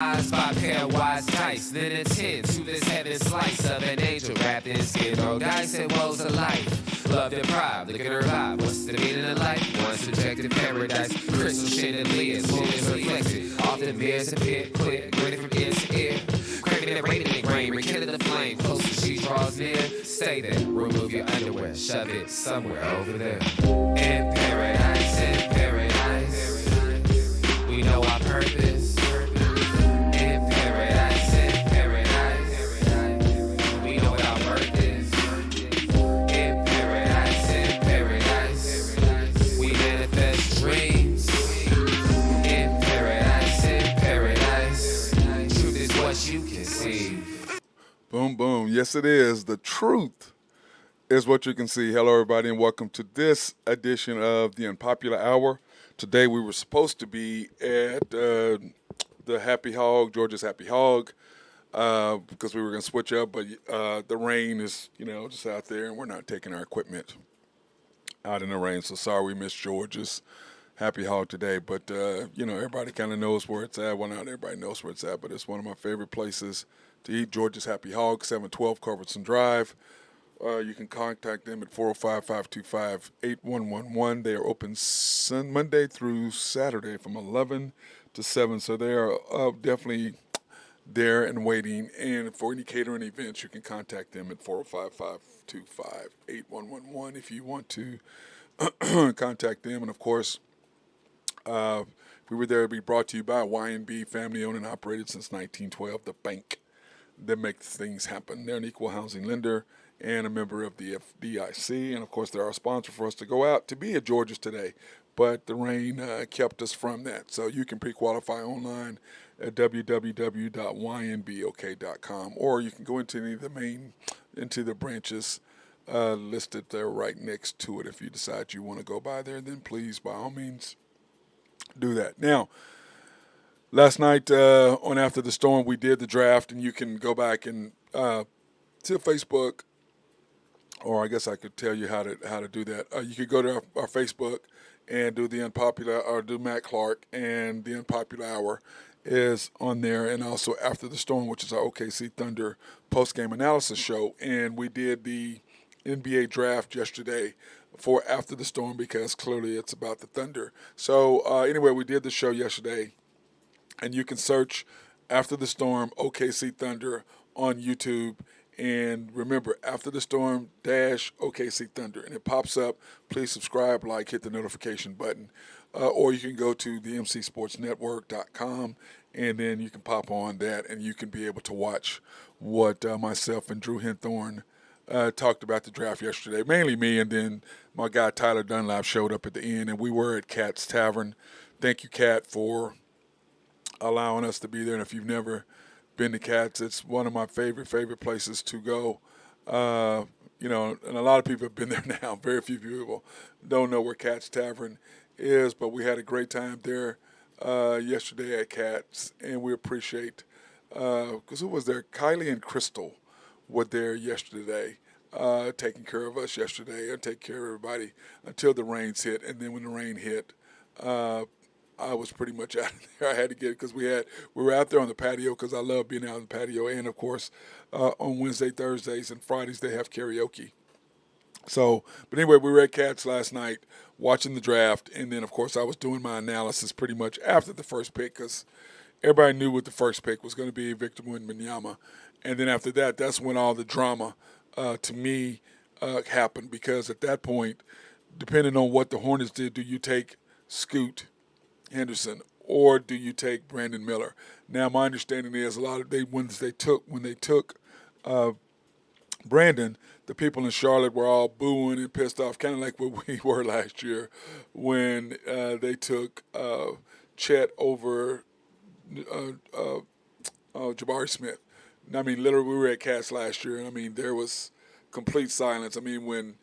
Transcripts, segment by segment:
Eyes by pair of wise dice, then attend to this heaven slice of an angel wrapped in skin. Throw dice and woes of life. Love and pride, look at her vibe. What's the meaning of life? One subjective paradise. Crystal chandeliers, moments reflected. Often mirrors appear, clear, grinning from ear to ear. Craving and rating and grain, rekindling the flame. Closer she draws near. Stay there, remove your underwear, shove it somewhere over there. In paradise, in paradise. We know our purpose. Boom, boom. Yes, it is. The truth is what you can see. Hello, everybody, and welcome to this edition of the Unpopular Hour. Today, we were supposed to be at the Happy Hog, Georgia's Happy Hog, because we were going to switch up, but the rain is, just out there, and we're not taking our equipment out in the rain. So sorry we missed Georgia's Happy Hog today, but everybody kind of knows where it's at. Well, not everybody knows where it's at, but it's one of my favorite places to eat. Georgia's Happy Hog, 712 Culbertson Drive. You can contact them at 405-525-8111. They are open Monday through Saturday from 11 to 7, so they are definitely there and waiting. And for any catering events, you can contact them at 405-525-8111 if you want to contact them. And, of course, we were there to be brought to you by Y&B, family owned and operated since 1912, the bank that makes things happen. They're an equal housing lender and a member of the FDIC. And, of course, they're our sponsor for us to go out to be at Georgia's today. But the rain kept us from that. So you can pre-qualify online at www.ynbok.com, or you can go into any of the branches listed there right next to it. If you decide you want to go by there, then please, by all means, do that. Now, last night on After the Storm, we did the draft, and you can go back and to Facebook, or I guess I could tell you how to do that. You could go to our Facebook and do the Unpopular, or do Matt Clark, and the Unpopular Hour is on there, and also After the Storm, which is our OKC Thunder post-game analysis show. And we did the NBA draft yesterday for After the Storm because clearly it's about the Thunder. So anyway, we did the show yesterday, and you can search After the Storm OKC Thunder on YouTube. And remember, After the Storm OKC Thunder, and it pops up. Please subscribe, hit the notification button. Or you can go to the mcsportsnetwork.com, and then you can pop on that, and you can be able to watch what myself and Drew Henthorne talked about the draft yesterday. Mainly me, and then my guy Tyler Dunlap showed up at the end, and we were at Cat's Tavern. Thank you, Cat, for allowing us to be there. And if you've never been to Cat's, it's one of my favorite places to go. And a lot of people have been there now. Very few people don't know where Cat's Tavern is, but we had a great time there yesterday at Cat's, and we appreciate, because who was there? Kylie and Crystal were there yesterday, taking care of us yesterday, and take care of everybody until the rains hit. And then when the rain hit, I was pretty much out of there. I had to get it because we were out there on the patio, because I love being out on the patio. And, of course, on Wednesday, Thursdays, and Fridays they have karaoke. So, but anyway, we were at Cats last night watching the draft. And then, of course, I was doing my analysis pretty much after the first pick, because everybody knew what the first pick was going to be, Victor Wembanyama. And then after that, that's when all the drama, to me, happened. Because at that point, depending on what the Hornets did, do you take Scoot Henderson, or do you take Brandon Miller? Now, my understanding is when they took Brandon, the people in Charlotte were all booing and pissed off, kind of like what we were last year when they took Chet over Jabari Smith. I mean, literally, we were at Cats last year, and I mean, there was complete silence. I mean, when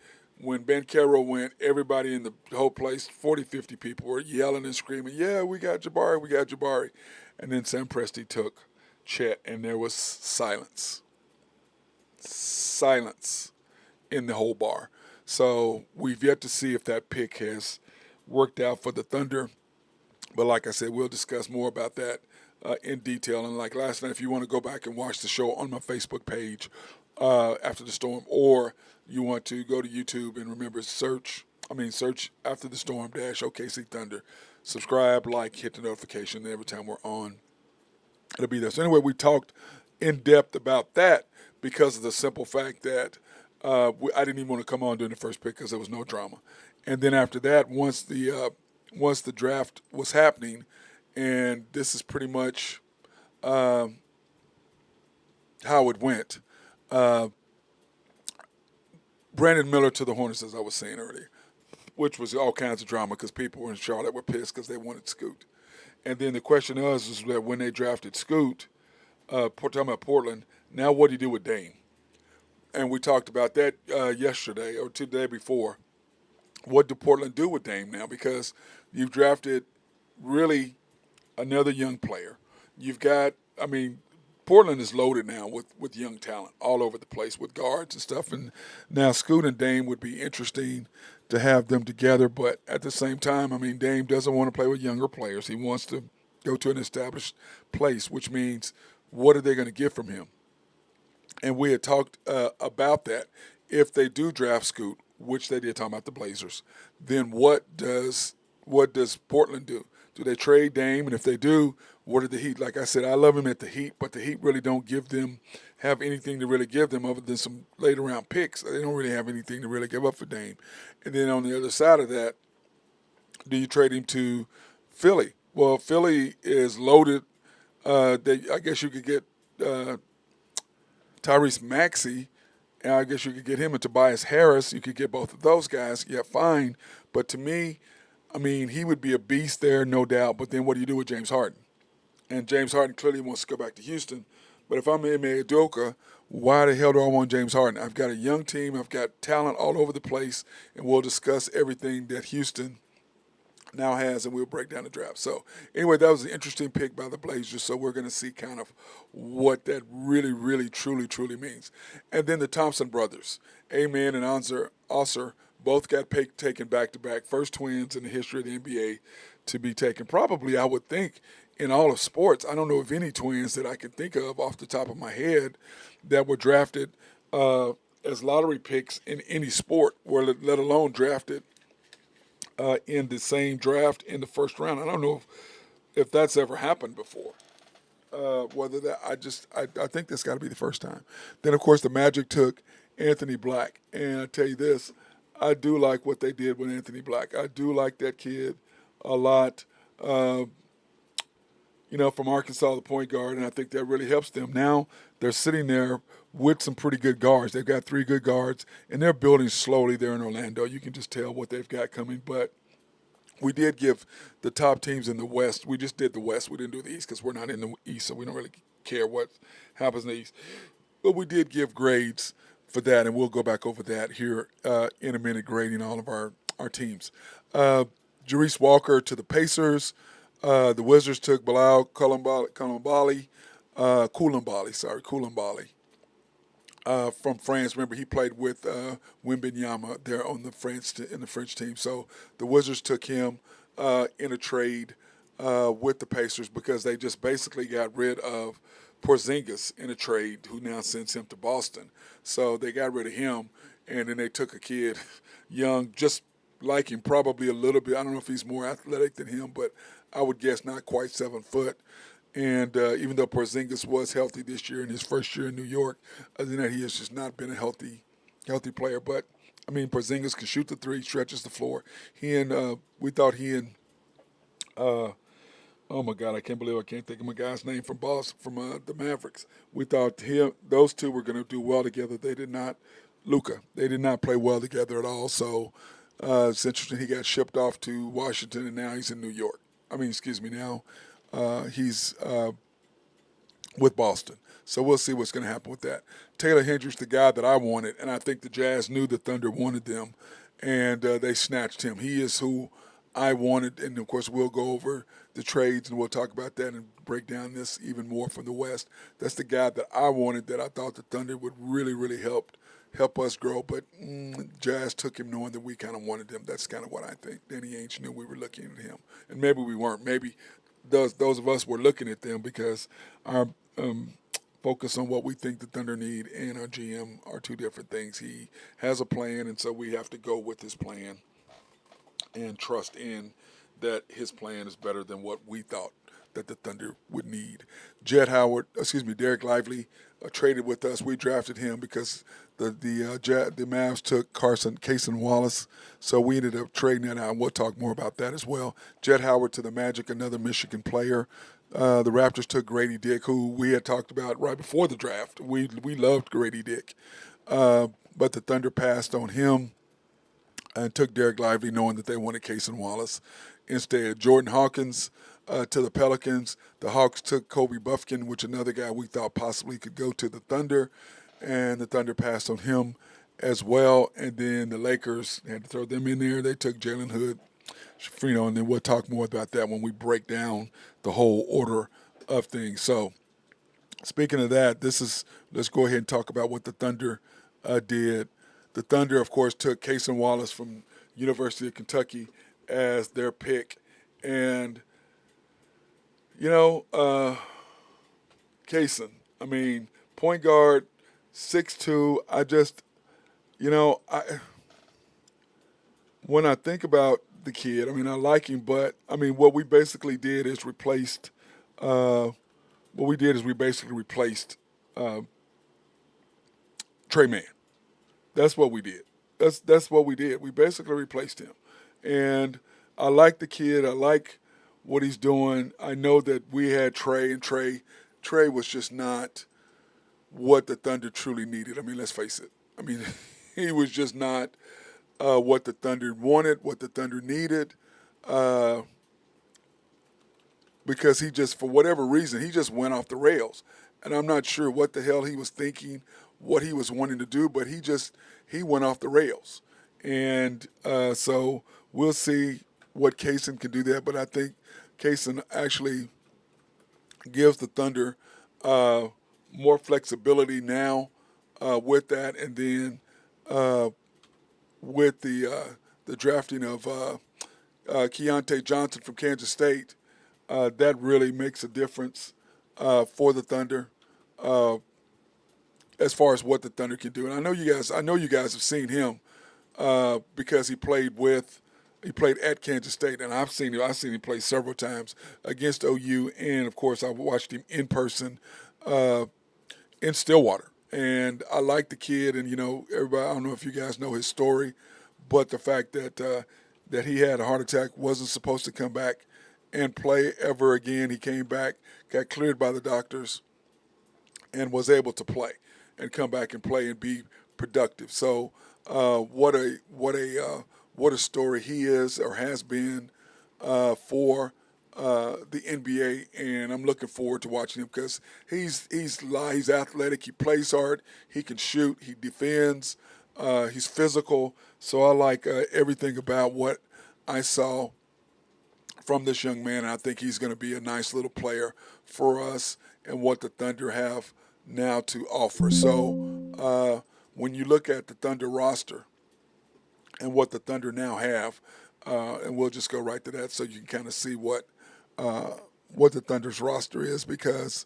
Ben Caro went, everybody in the whole place, 40, 50 people were yelling and screaming, yeah, we got Jabari. And then Sam Presti took Chet, and there was silence in the whole bar. So we've yet to see if that pick has worked out for the Thunder. But like I said, we'll discuss more about that in detail. And like last night, if you want to go back and watch the show on my Facebook page after the storm, or you want to go to YouTube and remember search After the Storm dash OKC Thunder, subscribe, like, hit the notification, and every time we're on, it'll be there. So anyway, we talked in depth about that because of the simple fact that I didn't even want to come on during the first pick because there was no drama. And then after that, once the draft was happening, and this is pretty much how it went. Brandon Miller to the Hornets, as I was saying earlier, which was all kinds of drama because people in Charlotte were pissed because they wanted Scoot. And then the question is that when they drafted Scoot, talking about Portland, now what do you do with Dame? And we talked about that yesterday or the day before. What do Portland do with Dame now? Because you've drafted really another young player. You've got, Portland is loaded now with young talent all over the place with guards and stuff. And now Scoot and Dame would be interesting to have them together. But at the same time, Dame doesn't want to play with younger players. He wants to go to an established place, which means what are they going to get from him? And we had talked about that. If they do draft Scoot, which they did, talking about the Blazers, then what does Portland do? Do they trade Dame? And if they do, what are the Heat? Like I said, I love him at the Heat, but the Heat really don't have anything to really give them other than some later round picks. They don't really have anything to really give up for Dame. And then on the other side of that, do you trade him to Philly? Well, Philly is loaded. I guess you could get Tyrese Maxey, and I guess you could get him and Tobias Harris. You could get both of those guys. Yeah, fine. But to me, he would be a beast there, no doubt. But then what do you do with James Harden? And James Harden clearly wants to go back to Houston. But if I'm Ime Udoka, why the hell do I want James Harden? I've got a young team. I've got talent all over the place. And we'll discuss everything that Houston now has, and we'll break down the draft. So anyway, that was an interesting pick by the Blazers. So we're going to see kind of what that really, really, truly, truly means. And then the Thompson brothers, Amen and Osser, both got taken back-to-back. First twins in the history of the NBA to be taken. Probably, I would think, in all of sports. I don't know of any twins that I can think of off the top of my head that were drafted as lottery picks in any sport, or let alone drafted in the same draft in the first round. I don't know if that's ever happened before. I think that's got to be the first time. Then, of course, the Magic took Anthony Black. And I tell you this, I do like what they did with Anthony Black. I do like that kid a lot. From Arkansas, the point guard, and I think that really helps them. Now they're sitting there with some pretty good guards. They've got 3 good guards, and they're building slowly there in Orlando. You can just tell what they've got coming. But we did give the top teams in the West. We just did the West. We didn't do the East because we're not in the East, so we don't really care what happens in the East. But we did give grades for that, and we'll go back over that here in a minute, grading all of our teams. Jarice Walker to the Pacers. The Wizards took Bilal Koulibaly from France. Remember, he played with Wembanyama there on the French team. So the Wizards took him in a trade with the Pacers because they just basically got rid of Porzingis in a trade, who now sends him to Boston. So they got rid of him, and then they took a kid, young, just like him, probably a little bit. I don't know if he's more athletic than him, but I would guess not quite 7 foot. And even though Porzingis was healthy this year in his first year in New York, other than that, he has just not been a healthy player. But, Porzingis can shoot the 3, stretches the floor. We thought he and, oh my God, I can't believe I can't think of my guy's name from Boston, from the Mavericks. We thought those two were going to do well together. They did not. Luka, they did not play well together at all. So it's interesting. He got shipped off to Washington, and now he's in New York. Now he's with Boston. So we'll see what's going to happen with that. Taylor Hendricks, the guy that I wanted, and I think the Jazz knew the Thunder wanted them, and they snatched him. He is who I wanted, and, of course, we'll go over the trades, and we'll talk about that and break down this even more from the West. That's the guy that I wanted, that I thought the Thunder would really, really help us grow, but Jazz took him knowing that we kind of wanted him. That's kind of what I think. Danny Ainge knew we were looking at him, and maybe we weren't. Maybe those of us were looking at them because our focus on what we think the Thunder need and our GM are two different things. He has a plan, and so we have to go with his plan and trust in that his plan is better than what we thought that the Thunder would need. Derek Lively traded with us. We drafted him because the Mavs took Cason Wallace, so we ended up trading that out. And we'll talk more about that as well. Jet Howard to the Magic, another Michigan player. The Raptors took Grady Dick, who we had talked about right before the draft. We loved Grady Dick, but the Thunder passed on him and took Derek Lively, knowing that they wanted Cason Wallace instead. Jordan Hawkins to the Pelicans. The Hawks took Kobe Buffkin, which another guy we thought possibly could go to the Thunder, and the Thunder passed on him as well. And then the Lakers had to throw them in there. They took Jalen Hood, and then we'll talk more about that when we break down the whole order of things. So, speaking of that, let's go ahead and talk about what the Thunder did. The Thunder, of course, took Cason Wallace from University of Kentucky as their pick. And, Cason, point guard, 6'2". When I think about the kid, I like him, but, what we basically did is replaced Trey Mann. That's what we did. That's what we did. We basically replaced him. And I like the kid. I like what he's doing. I know that we had Trey, and Trey was just not what the Thunder truly needed. Let's face it. He was just not what the Thunder wanted, what the Thunder needed, because he just, for whatever reason, he just went off the rails. And I'm not sure what the hell he was thinking, what he was wanting to do, but he went off the rails. And so we'll see what Cason can do there. But I think Cason actually gives the Thunder more flexibility now with that. And then with the drafting of Keontae Johnson from Kansas State, that really makes a difference for the Thunder. As far as what the Thunder can do. And I know you guys have seen him because he played at Kansas State, and I've seen him play several times against OU, and of course I watched him in person in Stillwater. And I like the kid, and everybody, I don't know if you guys know his story, but the fact that he had a heart attack, wasn't supposed to come back and play ever again. He came back, got cleared by the doctors, and was able to play and come back and play and be productive. So what a story he is or has been for the NBA, and I'm looking forward to watching him because he's athletic, he plays hard, he can shoot, he defends, he's physical. So I like everything about what I saw from this young man, and I think he's going to be a nice little player for us and what the Thunder have now to offer. So when you look at the Thunder roster and what the Thunder now have, and we'll just go right to that so you can kind of see what the Thunder's roster is, because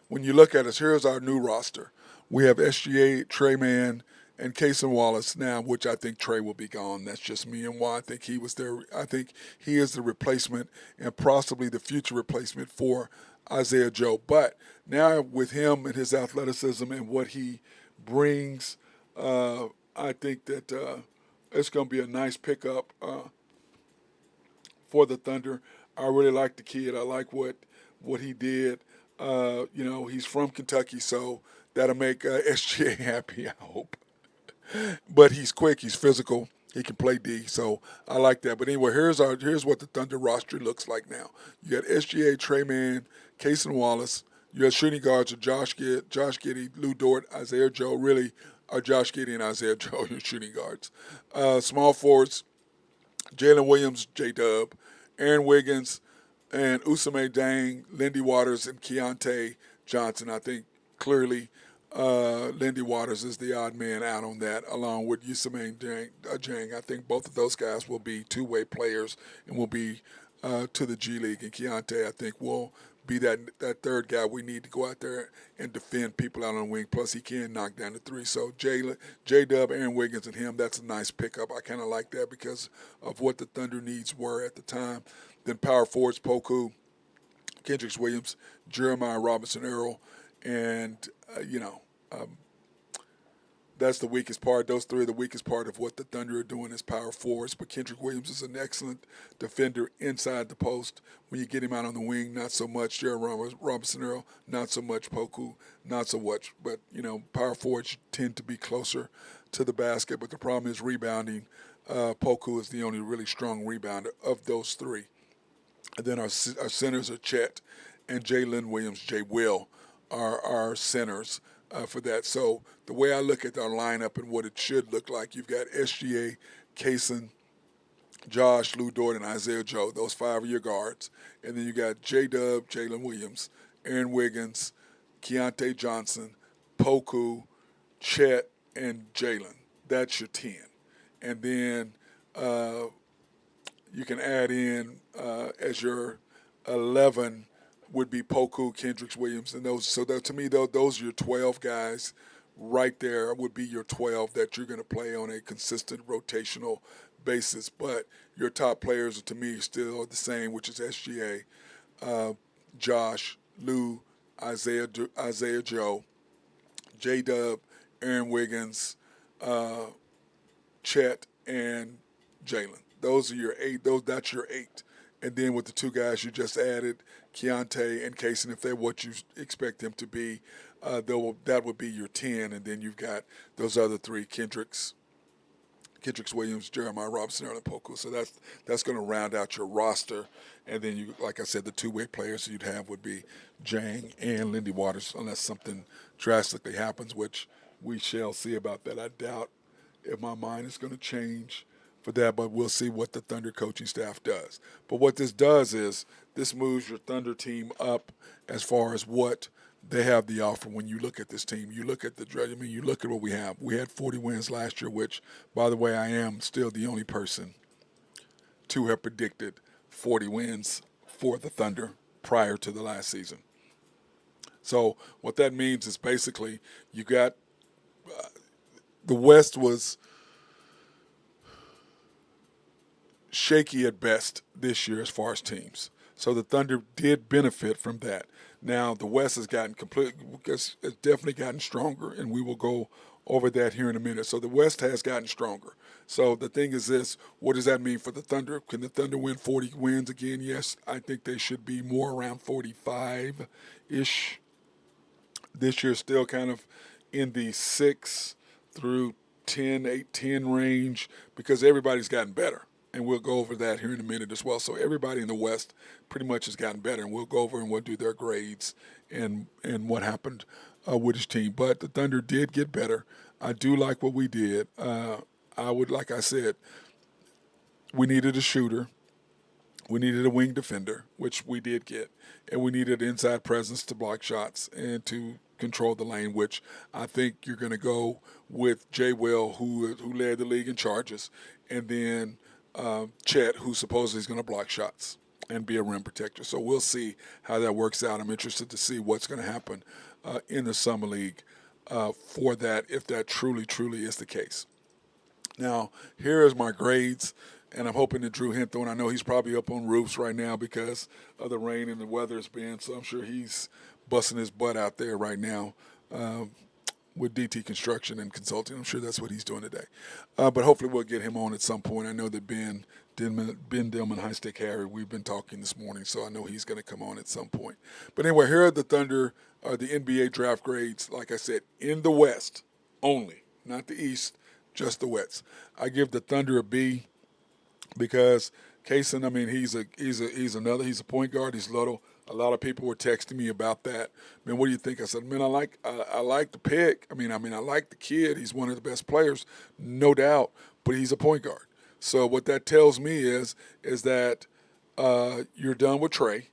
when you look at us, here's our new roster. We have SGA, Trey Mann, and Cason Wallace now, which I think Trey will be gone. That's just me and why I think he was there. I think he is the replacement and possibly the future replacement for Isaiah Joe. But now with him and his athleticism and what he brings, I think that it's going to be a nice pickup for the Thunder. I really like the kid. I like what he did. He's from Kentucky, so that'll make SGA happy, I hope. But he's quick, he's physical, he can play D, so I like that. But anyway, here's what the Thunder roster looks like now. You got SGA, Trey Mann, Cason Wallace. You got shooting guards are Josh Giddey, Lou Dort, Isaiah Joe. Really, are Josh Giddey and Isaiah Joe your shooting guards. Small forwards, Jalen Williams, J-Dub, Aaron Wiggins, and Usame Dang, Lindy Waters, and Keontae Johnson. I think clearly Lindy Waters is the odd man out on that, along with Usame Jang. I think both of those guys will be two-way players and will be to the G League, and Keontae, I think, will be that third guy we need to go out there and defend people out on the wing. Plus, he can knock down the three. So J-Dub, Aaron Wiggins, and him, that's a nice pickup. I kind of like that because of what the Thunder needs were at the time. Then power forwards, Poku, Kendricks Williams, Jeremiah Robinson Earl, and, that's the weakest part. Those three are the weakest part of what the Thunder are doing as power forwards. But Kendrick Williams is an excellent defender inside the post. When you get him out on the wing, not so much. Jeremiah Robinson Earl, not so much. Poku, not so much. But, power forwards tend to be closer to the basket. But the problem is rebounding. Poku is the only really strong rebounder of those three. And then our centers are Chet and Jalen Williams, J. Will, are our centers for that. So the way I look at our lineup and what it should look like, you've got SGA, Kaysen, Josh, Lou Dort, and Isaiah Joe. Those 5 are your guards. And then you got J-Dub, Jalen Williams, Aaron Wiggins, Keontae Johnson, Poku, Chet, and Jalen. That's your 10. And then you can add in as your 11 would be Poku, Kendricks Williams, and those. So that, to me, those are your 12 guys right there would be your 12 that you're going to play on a consistent rotational basis. But your top players, to me, still the same, which is SGA, Josh, Lou, Isaiah Joe, J-Dub, Aaron Wiggins, Chet, and Jalen. Those are your 8. That's your 8. And then with the 2 guys you just added, Keontae and Kaysen, if they're what you expect them to be, that would be your 10. And then you've got those other 3, Kendricks Williams, Jeremiah Robinson, and Poku. So that's going to round out your roster. And then, you, like I said, the two-way players you'd have would be Jang and Lindy Waters, unless something drastically happens, which we shall see about that. I doubt if my mind is going to change for that, but we'll see what the Thunder coaching staff does. But what this does is this moves your Thunder team up as far as what they have the offer. When you look at this team, you look at you look at what we have. We had 40 wins last year, which, by the way, I am still the only person to have predicted 40 wins for the Thunder prior to the last season. So what that means is basically you got the West was shaky at best this year as far as teams. So the Thunder did benefit from that. Now the West has definitely gotten stronger, and we will go over that here in a minute. So the West has gotten stronger. So the thing is this, what does that mean for the Thunder? Can the Thunder win 40 wins again? Yes, I think they should be more around 45-ish. This year still kind of in the 6 through 10, 8, 10 range because everybody's gotten better. And we'll go over that here in a minute as well. So everybody in the West pretty much has gotten better, and we'll go over and we'll do their grades and what happened with his team. But the Thunder did get better. I do like what we did. Like I said, we needed a shooter. We needed a wing defender, which we did get. And we needed inside presence to block shots and to control the lane, which I think you're going to go with Jay Will, who led the league in charges, and then Chet, who supposedly is going to block shots and be a rim protector. So we'll see how that works out. I'm interested to see what's going to happen in the Summer League for that, if that truly, truly is the case. Now, here is my grades, and I'm hoping that Drew Hinthorn, I know he's probably up on roofs right now because of the rain and the weather it's been, so I'm sure he's busting his butt out there right now with DT Construction and Consulting. I'm sure that's what he's doing today. But hopefully we'll get him on at some point. I know that Ben Dillman, High Stick Harry, we've been talking this morning, so I know he's going to come on at some point. But anyway, here are the Thunder, the NBA draft grades, like I said, in the West only, not the East, just the West. I give the Thunder a B because Kaysen, I mean, he's a point guard. He's little. A lot of people were texting me about that. Man, what do you think? I said, man, I like the pick. I mean, I like the kid. He's one of the best players, no doubt. But he's a point guard. So what that tells me is that you're done with Trey.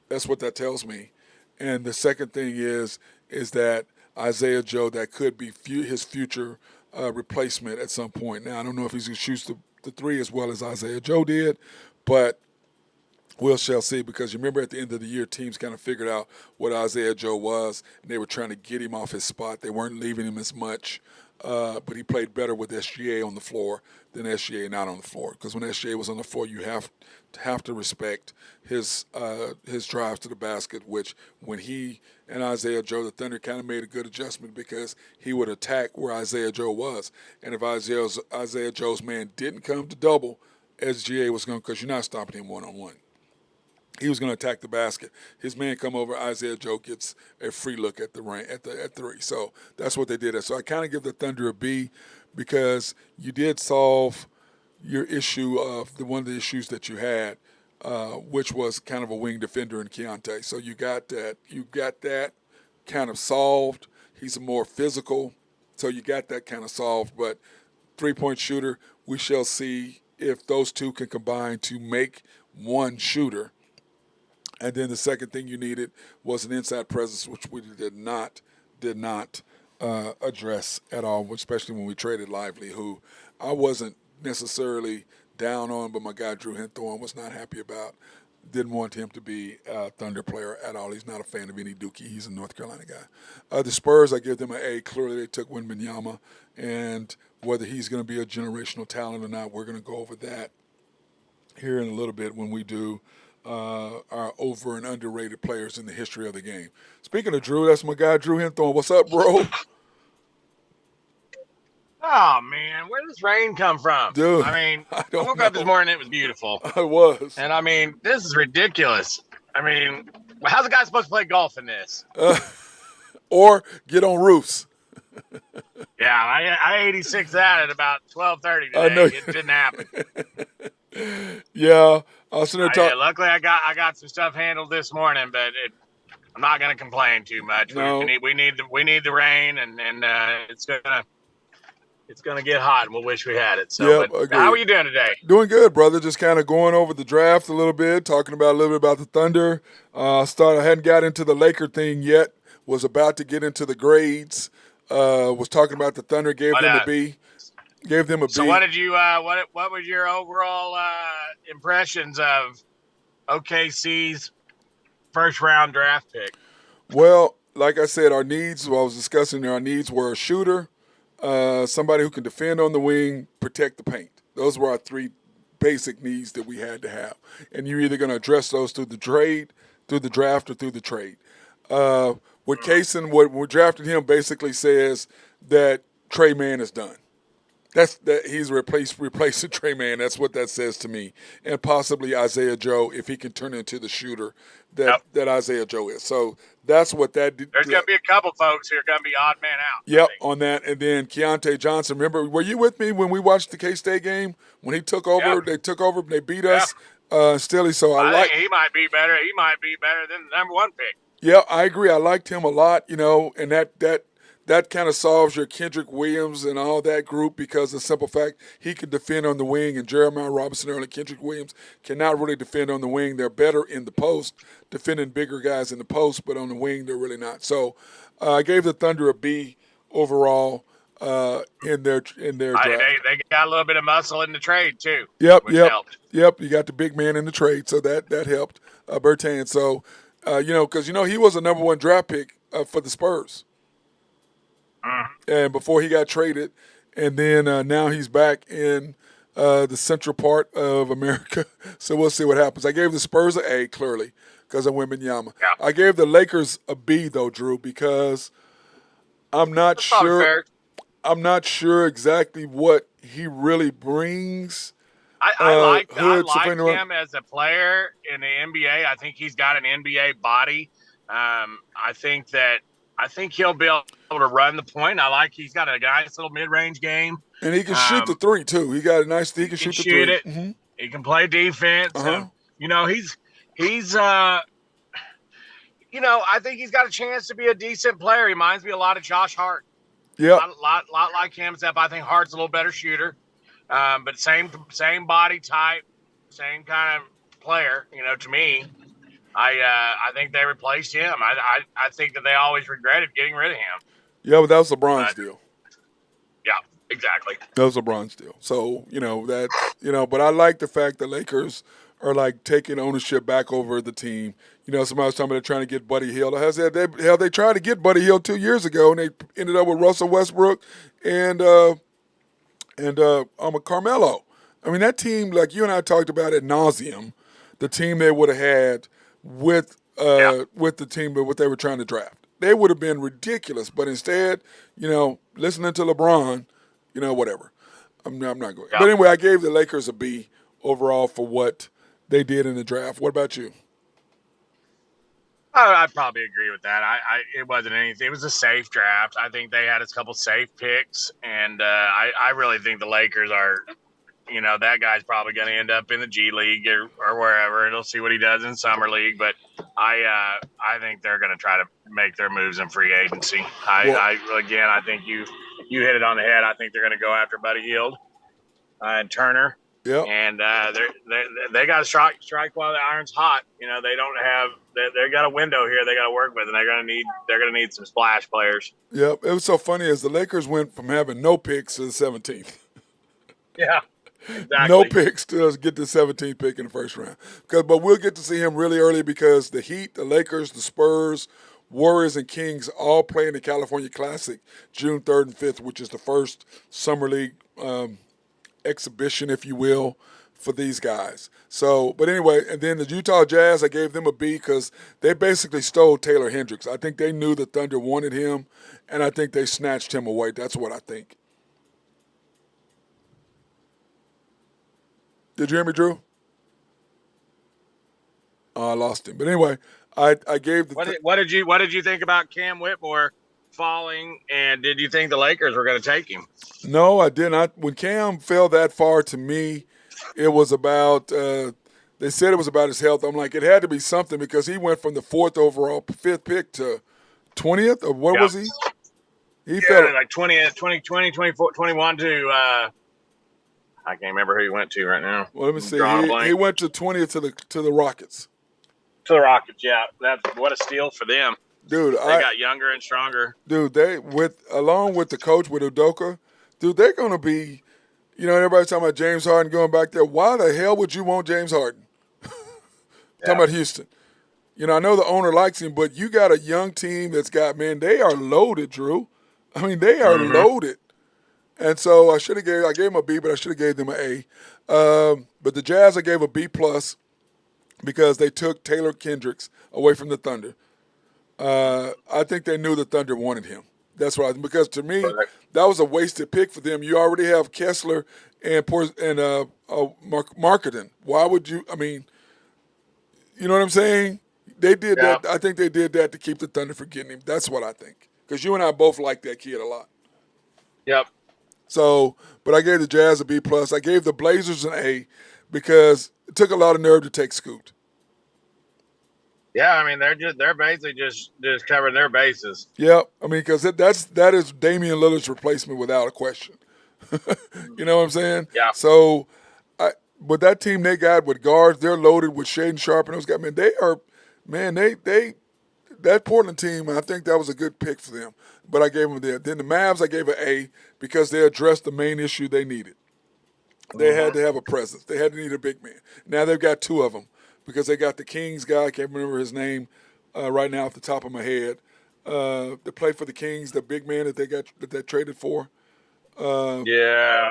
That's what that tells me. And the second thing is that Isaiah Joe, that could be his future replacement at some point. Now, I don't know if he's going to shoot the three as well as Isaiah Joe did, but We shall see, because you remember at the end of the year, teams kind of figured out what Isaiah Joe was, and they were trying to get him off his spot. They weren't leaving him as much, but he played better with SGA on the floor than SGA not on the floor. Because when SGA was on the floor, you have to respect his drives to the basket. Which when he and Isaiah Joe, the Thunder kind of made a good adjustment because he would attack where Isaiah Joe was, and if Isaiah Joe's man didn't come to double, SGA was going, because you're not stopping him 1-on-1. He was going to attack the basket. His man come over. Isaiah Joe gets a free look at the range at three. So that's what they did. So I kind of give the Thunder a B, because you did solve your issue of one of the issues that you had, which was kind of a wing defender in Keontae. So you got that. You got that kind of solved. He's more physical. So you got that kind of solved. But 3-point shooter, we shall see if those two can combine to make one shooter. And then the second thing you needed was an inside presence, which we did not address at all, especially when we traded Lively, who I wasn't necessarily down on, but my guy Drew Henthorne was not happy about. Didn't want him to be a Thunder player at all. He's not a fan of any Dookie. He's a North Carolina guy. The Spurs, I give them an A. Clearly, they took Wembanyama, and whether he's going to be a generational talent or not, we're going to go over that here in a little bit when we do our over and underrated players in the history of the game. Speaking of Drew, that's my guy Drew Henthorne. What's up, bro? Oh man, where does rain come from? Dude, I mean, I I don't woke know. up this morning, it was beautiful. I was. And I mean, this is ridiculous. I mean, how's a guy supposed to play golf in this? Or get on roofs. Yeah, I 86 that at about 12:30 today. I know. It didn't happen. Yeah, I was sitting there talking. Luckily, I got some stuff handled this morning, but I'm not going to complain too much. No. We need the rain, and it's gonna get hot, and we'll wish we had it. So, Yep, but how are you doing today? Doing good, brother. Just kind of going over the draft a little bit, talking about a little bit about the Thunder. I hadn't got into the Laker thing yet. Was about to get into the grades. Was talking about the Thunder. Gave them a B. Gave them a B. So, what did you? What was your overall impressions of OKC's first round draft pick? Well, like I said, our needs. Well, I was discussing our needs were a shooter, somebody who can defend on the wing, protect the paint. Those were our three basic needs that we had to have. And you're either going to address those through the trade, through the draft, or through the trade. With Kaysen, what we drafted him basically says that Trey Mann is done. That he's replacing Trey Mann. That's what that says to me. And possibly Isaiah Joe, if he can turn into the shooter that Isaiah Joe is. So that's what that did. There's going to be a couple folks who are going to be odd man out. Yep, on that. And then Keontae Johnson. Remember, were you with me when we watched the K-State game? When he took over, they took over, they beat us. Still, so I think he might be better. He might be better than the number one pick. Yeah, I agree. I liked him a lot, and that kind of solves your Kendrick Williams and all that group, because of the simple fact he can defend on the wing, and Jeremiah Robinson Earl and Kendrick Williams cannot really defend on the wing. They're better in the post, defending bigger guys in the post, but on the wing they're really not. So I gave the Thunder a B overall in their draft. They got a little bit of muscle in the trade too. Which helped. Yep. You got the big man in the trade, so that helped Bertan. So because he was a number one draft pick for the Spurs. And before he got traded, and then now he's back in the central part of America. So we'll see what happens. I gave the Spurs an A, clearly, because of Wembanyama. Yeah. I gave the Lakers a B, though, Drew, because I'm not sure. I'm not sure exactly what he really brings. I like him as a player in the NBA. I think he's got an NBA body. I think he'll be able to run the point. He's got a nice little mid-range game. And he can shoot the three, too. He got a nice, he can shoot the three. It. Mm-hmm. He can play defense. Uh-huh. He's I think he's got a chance to be a decent player. He reminds me a lot of Josh Hart. Yeah. Lot like him, except I think Hart's a little better shooter. But same body type, same kind of player, to me. I think they replaced him. I think that they always regretted getting rid of him. Yeah, but that was LeBron's deal. Yeah, exactly. That was LeBron's deal. So, but I like the fact the Lakers are like taking ownership back over the team. You know, somebody was talking about they're trying to get Buddy Hield. I said, they tried to get Buddy Hield 2 years ago, and they ended up with Russell Westbrook and Carmelo. I mean, that team, like you and I talked about ad nauseum, the team they would have had Yeah. with the team that what they were trying to draft. They would have been ridiculous, but instead, you know, listening to LeBron, you know, whatever. I'm not going. Yeah. But anyway, I gave the Lakers a B overall for what they did in the draft. What about you? I'd probably agree with that. It wasn't anything. It was a safe draft. I think they had a couple safe picks, and I really think the Lakers are, you know, that guy's probably going to end up in the G League or wherever, and we'll see what he does in summer league. But I think they're going to try to make their moves in free agency. I think you hit it on the head. I think they're going to go after Buddy Hield and Turner. Yep. And they got to strike while the iron's hot. You know, they don't have they got a window here they got to work with, and they're gonna need some splash players. Yep. It was so funny as the Lakers went from having no picks to the 17th. Yeah, exactly. No picks to get the 17th pick in the first round. But we'll get to see him really early because the Heat, the Lakers, the Spurs, Warriors, and Kings all play in the California Classic June 3rd and 5th, which is the first summer league exhibition, if you will, for these guys. So, but anyway, and then the Utah Jazz, I gave them a B because they basically stole Taylor Hendricks. I think they knew the Thunder wanted him, and I think they snatched him away. That's what I think. Did you hear me, Drew? I lost him. But anyway, I gave the. What did you think about Cam Whitmore falling? And did you think the Lakers were going to take him? No, I didn't. When Cam fell that far, to me, it was about. They said it was about his health. I'm like, it had to be something because he went from the 4th overall, 5th pick to 20th, or what was he? He fell like 20th, 20, 24, 21 to. I can't remember who he went to right now. Well, let me see. He went to 20th to the Rockets. To the Rockets, yeah. That's what a steal for them. Dude, they got younger and stronger. Dude, along with the coach with Udoka, dude, they're gonna be, you know, everybody's talking about James Harden going back there. Why the hell would you want James Harden? Talking about Houston. You know, I know the owner likes him, but you got a young team that's got, man, they are loaded, Drew. I mean, they are loaded. And so I gave him a B, but I should have gave them an A. But the Jazz I gave a B plus because they took Taylor Hendricks away from the Thunder. I think they knew the Thunder wanted him. That's why, because to me, that was a wasted pick for them. You already have Kessler and Marketing. Why would you? I mean, you know what I'm saying? They did that. I think they did that to keep the Thunder from getting him. That's what I think. Because you and I both like that kid a lot. Yep. So, but I gave the Jazz a B plus. I gave the Blazers an A because it took a lot of nerve to take Scoot. Yeah, I mean they're basically just covering their bases. Yeah, I mean because that is Damian Lillard's replacement without a question. You know what I'm saying? Yeah. So, but that team they got with guards, they're loaded with Shaden Sharp and those guys. Man, they that Portland team. I think that was a good pick for them. But I gave them there. Then the Mavs, I gave an A because they addressed the main issue they needed. They had to have a presence. They had to need a big man. Now they've got 2 of them because they got the Kings guy. I can't remember his name right now off the top of my head. That played for the Kings, the big man that they traded for. Yeah.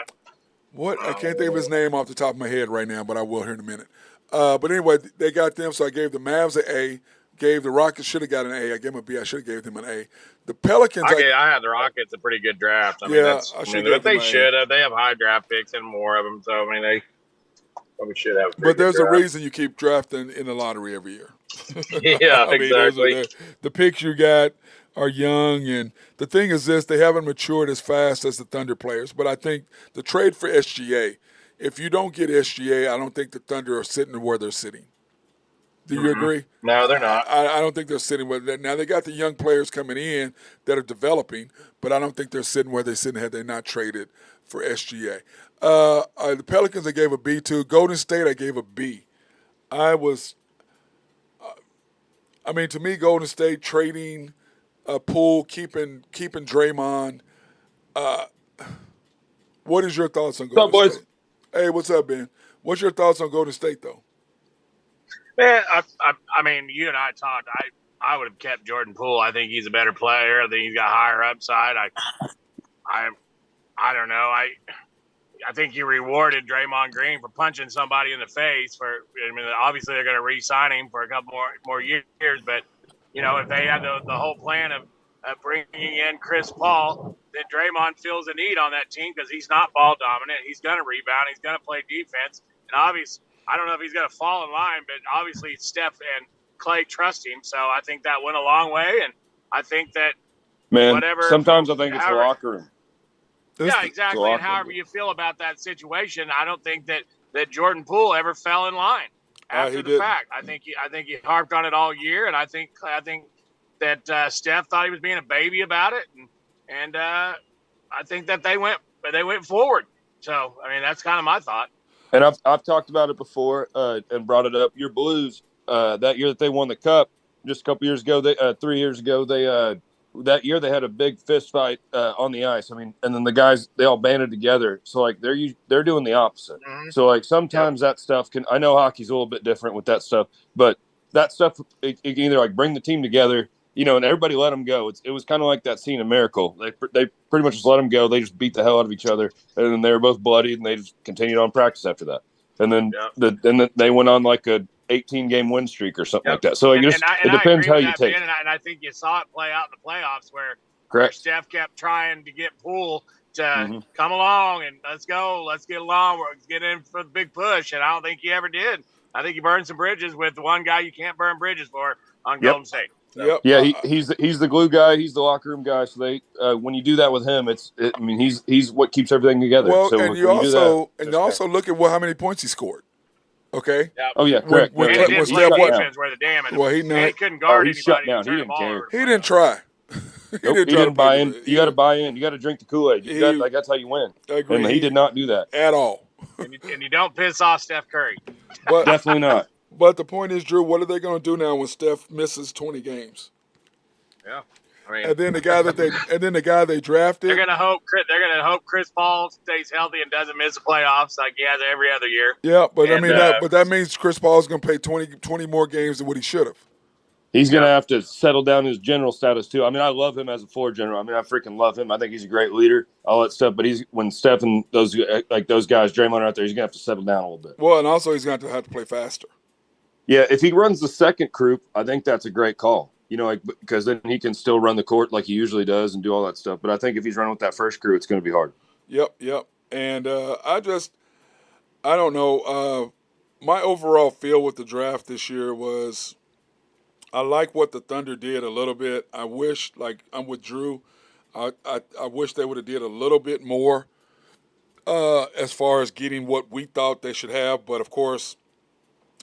What? I can't think of his name off the top of my head right now, but I will here in a minute. But anyway, they got them, so I gave the Mavs an A. Gave the Rockets, should have got an A. I gave them a B. I should have gave them an A. The Pelicans. I had the Rockets a pretty good draft. They should have. They have high draft picks and more of them. So I mean, they probably should have. But there's a reason you keep drafting in the lottery every year. Yeah, exactly. The picks you got are young, and the thing is this: they haven't matured as fast as the Thunder players. But I think the trade for SGA, if you don't get SGA, I don't think the Thunder are sitting where they're sitting. Do you agree? No, they're not. I don't think they're sitting where they're. Now, they got the young players coming in that are developing, but I don't think they're sitting where they're sitting had they not traded for SGA. The Pelicans, I gave a B to. Golden State, I gave a B. To me, Golden State trading Poole, keeping Draymond. What is your thoughts on Golden State? Hey, what's up, Ben? What's your thoughts on Golden State, though? Man, I mean, you and I talked. I would have kept Jordan Poole. I think he's a better player. I think he's got higher upside. I, I don't know. I think you rewarded Draymond Green for punching somebody in the face. I mean, obviously they're going to re-sign him for a couple more years. But if they had the whole plan of bringing in Chris Paul, then Draymond feels the need on that team because he's not ball dominant. He's going to rebound. He's going to play defense. And obviously, I don't know if he's going to fall in line, but obviously Steph and Clay trust him. So I think that went a long way. And I think that Man, whatever. sometimes I think it's the locker room. Yeah, exactly. And however you feel about that situation, I don't think that Jordan Poole ever fell in line after the fact. I think he harped on it all year, and I think that Steph thought he was being a baby about it, and I think that they went forward. So I mean, that's kind of my thought. And I've talked about it before and brought it up. Your Blues that year that they won the Cup just a couple years ago, 3 years ago, that year they had a big fist fight on the ice. I mean, and then the guys, they all banded together. So like they're doing the opposite. Mm-hmm. So like sometimes that stuff I know hockey's a little bit different with that stuff, but that stuff it can either like bring the team together, and everybody let them go. It was kind of like that scene in Miracle. They pretty much just let them go. They just beat the hell out of each other, and then they were both bloodied, and they just continued on practice after that. And then they went on like a 18-game win streak or something like that. So it depends how you take it. And I think you saw it play out in the playoffs where Steph kept trying to get Poole to come along and let's go, let's get along, let's get in for the big push. And I don't think he ever did. I think he burned some bridges with the one guy you can't burn bridges for on Golden State. So. Yeah, he's the glue guy. He's the locker room guy. So when you do that with him, he's what keeps everything together. Well, so and you also look at how many points he scored. Okay. Yep. Oh yeah, correct. When defense where the damage. Well, he couldn't guard he anybody. Shut down. He didn't care. He didn't try. He didn't buy in. You got to buy in. You got to drink the Kool-Aid. That's how you win. And he did not do that at all. And you don't piss off Steph Curry. But, definitely not. But the point is, Drew, what are they going to do now when Steph misses 20 games? Yeah. I mean, and then the guy they drafted. They're gonna hope Chris Paul stays healthy and doesn't miss the playoffs like he has every other year. Yeah, but that means Chris Paul's gonna play 20 more games than what he should have. He's gonna have to settle down his general status too. I mean, I love him as a floor general. I mean, I freaking love him. I think he's a great leader, all that stuff. But when Steph and those guys, Draymond are out there, he's gonna have to settle down a little bit. Well, and also he's gonna have to play faster. Yeah, if he runs the second group, I think that's a great call. Because then he can still run the court like he usually does and do all that stuff. But I think if he's running with that first crew, it's going to be hard. Yep. And I don't know. My overall feel with the draft this year was I like what the Thunder did a little bit. I wish, like I'm with Drew, I wish they would have did a little bit more as far as getting what we thought they should have. But, of course,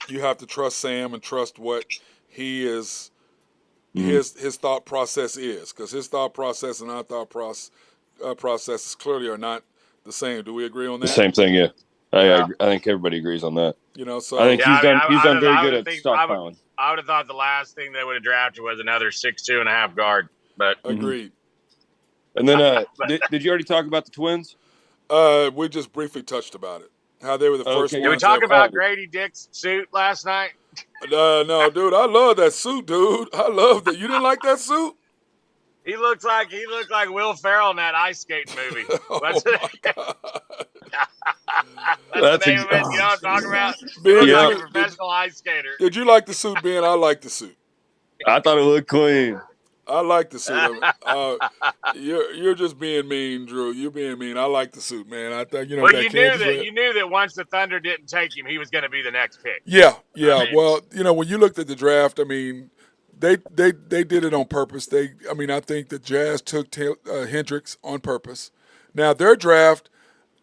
you have to trust Sam and trust what he is – his thought process is, because his thought process and our thought processes clearly are not the same. Do we agree on that? The same thing, yeah. I think everybody agrees on that. So I think he's done very good at stockpiling. I would have thought the last thing they would have drafted was another 6'2.5" guard. But agreed. And then did you already talk about the Twins? We just briefly touched about it. How they were the first ones. Did we talk about Grady Dick's suit last night? No, dude. I love that suit, dude. I love that. You didn't like that suit? He looked like Will Ferrell in that ice skating movie. That's the name of it. You know what I'm talking about? He looked like a professional ice skater. Did you like the suit, Ben? I like the suit. I thought it looked clean. I like the suit. You're just being mean, Drew. You're being mean. I like the suit, man. I think Well, you knew that once the Thunder didn't take him, he was going to be the next pick. Yeah. Well, when you looked at the draft, I mean, they did it on purpose. I think the Jazz took Hendricks on purpose. Now their draft,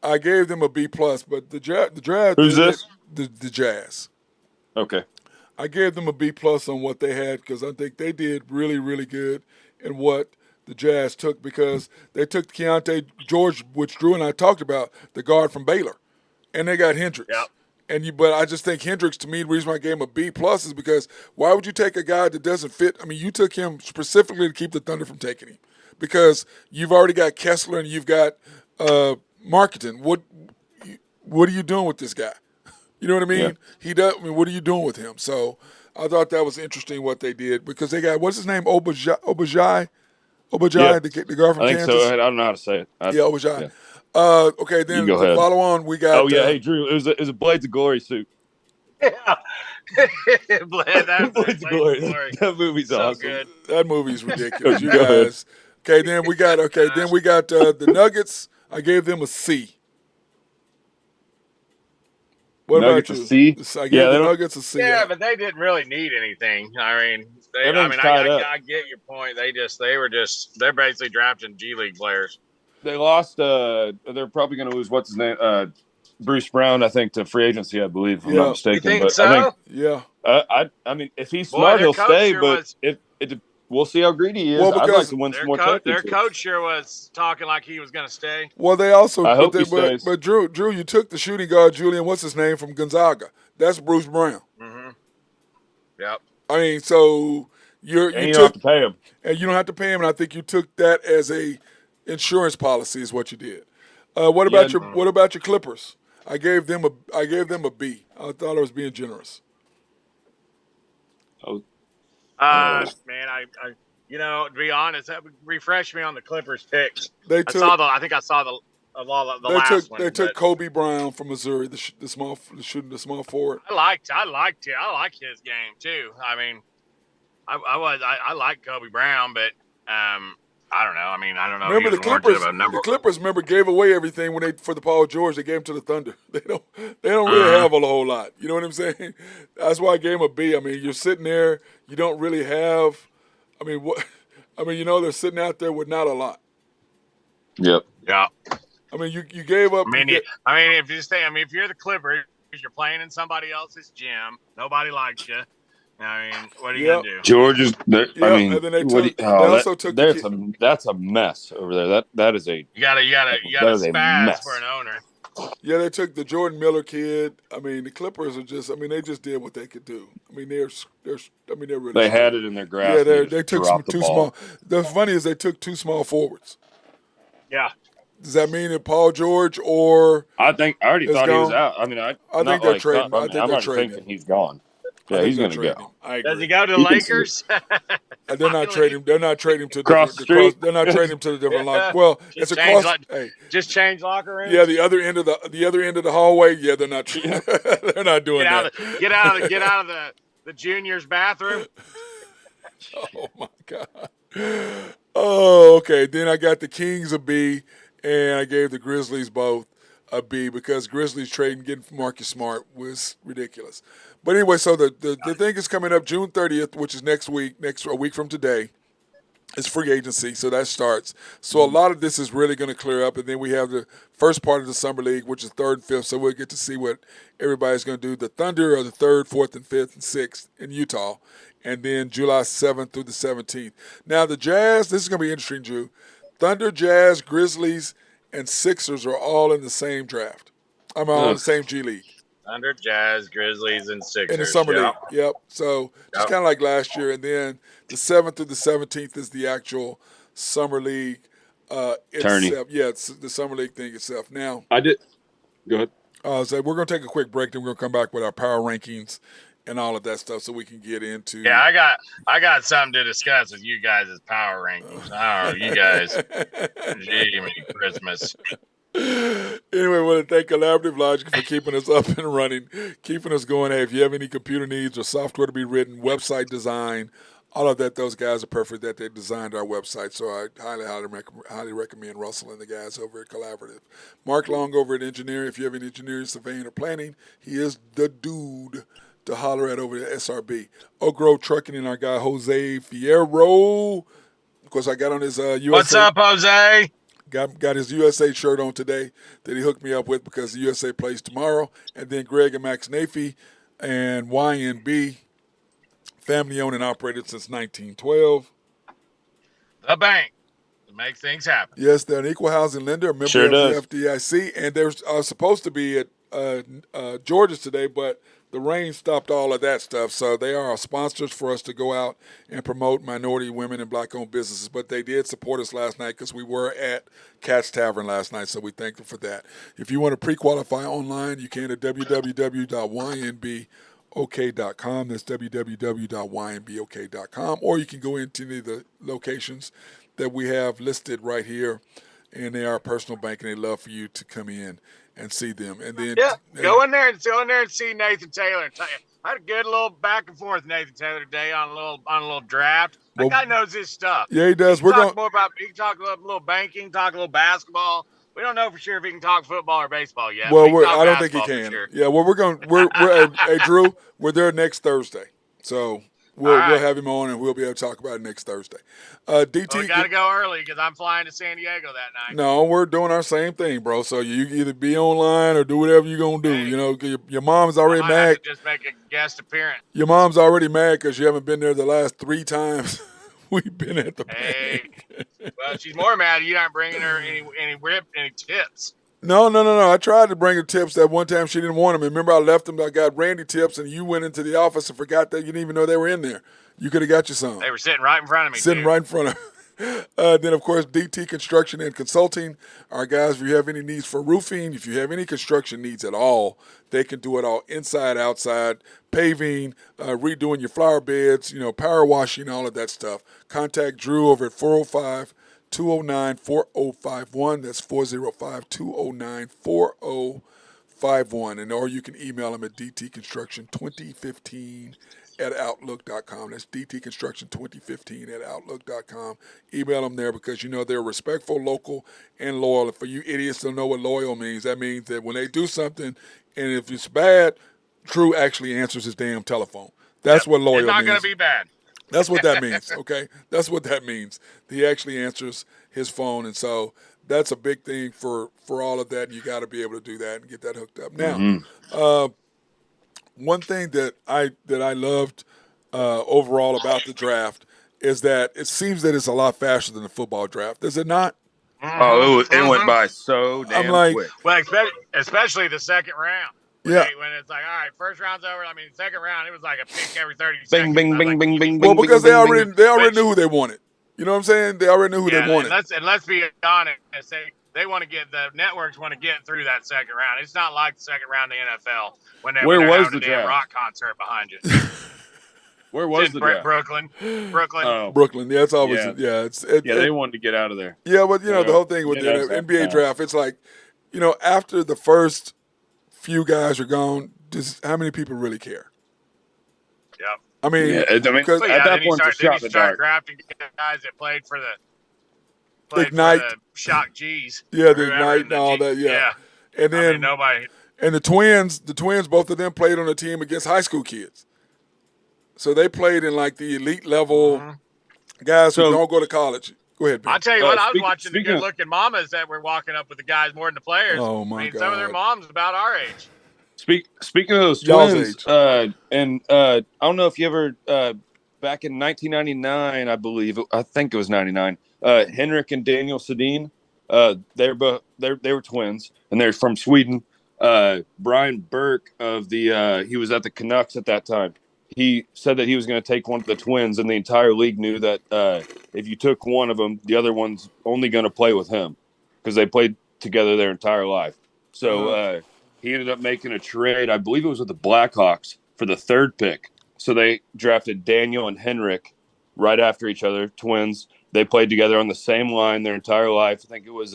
I gave them a B+, but the draft. Who's this? The Jazz. Okay. I gave them a B+ on what they had because I think they did really, really good in what the Jazz took, because they took Keontae George, which Drew and I talked about, the guard from Baylor, and they got Hendricks. Yep. But I just think Hendricks, to me, the reason why I gave him a B+ is because why would you take a guy that doesn't fit? I mean, you took him specifically to keep the Thunder from taking him because you've already got Kessler and you've got Marketing. What are you doing with this guy? You know what I mean? Yeah. He does. I mean, what are you doing with him? So I thought that was interesting what they did because they got what's his name, Obajai, Yeah, the guy from I think so. Kansas. I don't know how to say it. Yeah, Obajai. Yeah, Okay, you then go to ahead. follow on, we got. Oh yeah, hey Drew, it was a Blades of Glory suit. Yeah. That's Blades of Glory. That movie's so awesome. good. That movie's ridiculous. You Go ahead. guys. Okay, then we got. The Nuggets. I gave them a C. What Nuggets about you? a C? I gave Yeah, the they don't- Nuggets a C. Yeah, but they didn't really need anything. I mean, Everything's tied up. I get your point. They're basically drafting G League players. They lost. They're probably going to lose. What's his name? Bruce Brown, I think, to free agency. I believe, if I'm Yeah. not mistaken. You think but so? I think, Yeah. I mean, if he's Boy, smart, their he'll coach stay. sure But was- we'll see how greedy he is. Well, I'd like because to win Their, some more their championships. coach sure was talking like he was going to stay. Well, they also. I hope but, he they, stays. but Drew, you took the shooting guard Julian. What's his name from Gonzaga? That's Bruce Brown. Mm-hmm. Yep. I mean, so And you you don't took have to pay him. and you don't have to pay him. And I think you took that as a insurance policy is what you did. What about Yeah. your Clippers? I gave them a B. I thought I was being generous. Oh, Man, I to be honest, refresh me on the Clippers picks. They I took saw the last one. they took but Kobe Brown from Missouri, the small forward. I liked his game too. I mean, I like Kobe Brown, but I don't know. I mean, I don't know. Remember if the he was warranted Clippers? of a number. The Clippers gave away everything for the Paul George. They gave him to the Thunder. They don't really have a whole lot. You know what I'm saying? That's why I gave him a B. I mean, you're sitting there. You don't really have. I mean, what? I mean, they're sitting out there with not a lot. yep. Yeah. I mean, you gave up. If you're the Clippers, you're playing in somebody else's gym. Nobody likes you. I mean, what are you gonna do? George is. I Yeah, mean, and then they what took- they also took the that's a mess over there. That is a. You gotta That is a spaz mess. for an owner. Yeah, they took the Jordan Miller kid. I mean, the Clippers are just. I mean, they just did what they could do. I mean, they're really. They had it in their grasp. Yeah, they they just took dropped the too ball. small. The funny is they took two small forwards. Yeah. Does that mean that Paul George or I already It's thought he was gone. out. I mean, I not think they're like trading. some- I think I'm they're already trading thinking him. he's gone. I Yeah, think he's they're going to trading go. him. I agree. Does he go to the He can see Lakers? And they're not trading. They're not trading him to Cross the street. They're not trading him to the different locker. Well, it's Just across. change Hey, Just change locker rooms. yeah, the other end of the hallway. Yeah, they're not. They're not doing Get out that. get out of the juniors' bathroom. Oh my God. Oh, okay. Then I got the Kings a B, and I gave the Grizzlies both a B because Grizzlies trading getting Marcus Smart was ridiculous. But anyway, so the thing is coming up June 30th, which is a week from today. It's free agency, so that starts. So a lot of this is really going to clear up, and then we have the first part of the summer league, which is 3rd and 5th. So we'll get to see what everybody's going to do. The Thunder are the 3rd, 4th, and 5th, and 6th in Utah, and then July 7th through the 17th. Now the Jazz, this is going to be interesting, Drew. Thunder, Jazz, Grizzlies, and Sixers are all in the same draft. I'm all in the same G League. Thunder, Jazz, Grizzlies, and Sixers. In the summer yeah. league, yep. So just Yep. kind of like last year, and then the 7th through the 17th is the actual summer league Tourney. itself. Yeah, it's the summer league thing itself. Now, I did. Go ahead. so we're going to take a quick break, then we're going to come back with our power rankings and all of that stuff, so we can get into. Yeah, I got something to discuss with you guys as power rankings. I don't know, you guys. Jiminy Christmas. Anyway, I want to thank Collaborative Logic for keeping us up and running, keeping us going. Hey, if you have any computer needs or software to be written, website design, all of that, those guys are perfect that they designed our website. So I highly recommend Russell and the guys over at Collaborative. Mark Long over at Engineering. If you have any engineering, surveying, or planning, he is the dude to holler at over at SRB. Oak Grove Trucking and our guy Jose Fierro. Of course, I got on his USA. What's up, Jose? Got his USA shirt on today that he hooked me up with because the USA plays tomorrow. And then Greg and Max Nafee and YNB, family owned and operated since 1912. The bank to make things happen. Yes, they're an equal housing lender, a member Sure of does. the FDIC, and they're supposed to be at Georgia's today, but the rain stopped all of that stuff. So they are our sponsors for us to go out and promote minority, women, and black-owned businesses. But they did support us last night because we were at Cat's Tavern last night, so we thank them for that. If you want to pre-qualify online, you can at www.ynbok.com. That's www.ynbok.com. Or you can go into any of the locations that we have listed right here, and they are a personal bank, and they love for you to come in and see them. And then go in there and see Nathan Taylor. I had a good little back and forth with Nathan Taylor today on a little draft. That guy knows his stuff. Yeah, he does. He can talk a little banking, talk a little basketball. We don't know for sure if he can talk football or baseball yet. Well, I don't think he can. Sure. Yeah, well, hey, Drew, we're there next Thursday, so we'll have him on and we'll be able to talk about it next Thursday. DT, we got to go early because I'm flying to San Diego that night. No, we're doing our same thing, bro. So you either be online or do whatever you're gonna do. Hey, you know, your mom's already I mad. have to just make a guest appearance. Your mom's already mad because you haven't been there the last 3 times we've been at the bank. Well, she's more mad you aren't bringing her any tips. No. I tried to bring her tips that one time. She didn't want them. Remember, I left them. I got Randy tips, and you went into the office and forgot that you didn't even know they were in there. You could have got you some. They were sitting right in front of me. Right in front of me. Then, of course, DT Construction and Consulting. Our guys, if you have any needs for roofing, if you have any construction needs at all, they can do it all inside, outside, paving, redoing your flower beds, power washing, all of that stuff. Contact Drew over at 405-209-4051. That's 405-209-4051. Or you can email them at dtconstruction2015@outlook.com. That's dtconstruction2015@outlook.com. Email them there because they're respectful, local, and loyal. For you idiots don't know what loyal means, that means that when they do something, and if it's bad, Drew actually answers his damn telephone. That's what loyal means. It's not going to be bad. That's what that means, okay? That's what that means. He actually answers his phone, and so that's a big thing for all of that. You got to be able to do that and get that hooked up. Now, one thing that I loved overall about the draft is that it seems that it's a lot faster than the football draft. Is it not? Oh, it went by so damn quick. Well, especially the second round. Yeah. When it's like, all right, first round's over. I mean, second round, it was like a pick every 30 Bing, seconds. bing, bing, bing, bing, Well, bing, because bing, they already bing. knew who they wanted. You know what I'm saying? They already knew who they wanted. And let's be honest. They want to get the networks want to get through that second round. It's not like the second round in the NFL when they're having a damn rock concert behind you. Where was the draft? Brooklyn. Oh. Brooklyn. Yeah, it's always they wanted to get out of there. Yeah, but the whole thing with the NBA draft, it's like, after the first few guys are gone, how many people really care? Yep. I mean, at that point, it's a shot in the dark. Drafting guys that played for the Ignite, for the Shock G's. Yeah, the Ignite and all that. Yeah. And then nobody. And the twins, both of them played on a team against high school kids. So they played in like the elite level guys who don't go to college. Go ahead, Ben. I'll tell you what, I was watching the good-looking mamas that were walking up with the guys more than the players. Oh, my God. Some of their moms about our age. Speaking of those twins, and I don't know if you ever, back in 1999, I think it was 99, Henrik and Daniel Sedin, they were twins, and they're from Sweden. Brian Burke he was at the Canucks at that time. He said that he was going to take one of the twins, and the entire league knew that if you took one of them, the other one's only going to play with him because they played together their entire life. So he ended up making a trade. I believe it was with the Blackhawks for the 3rd pick. So they drafted Daniel and Henrik right after each other, twins. They played together on the same line their entire life. I think it was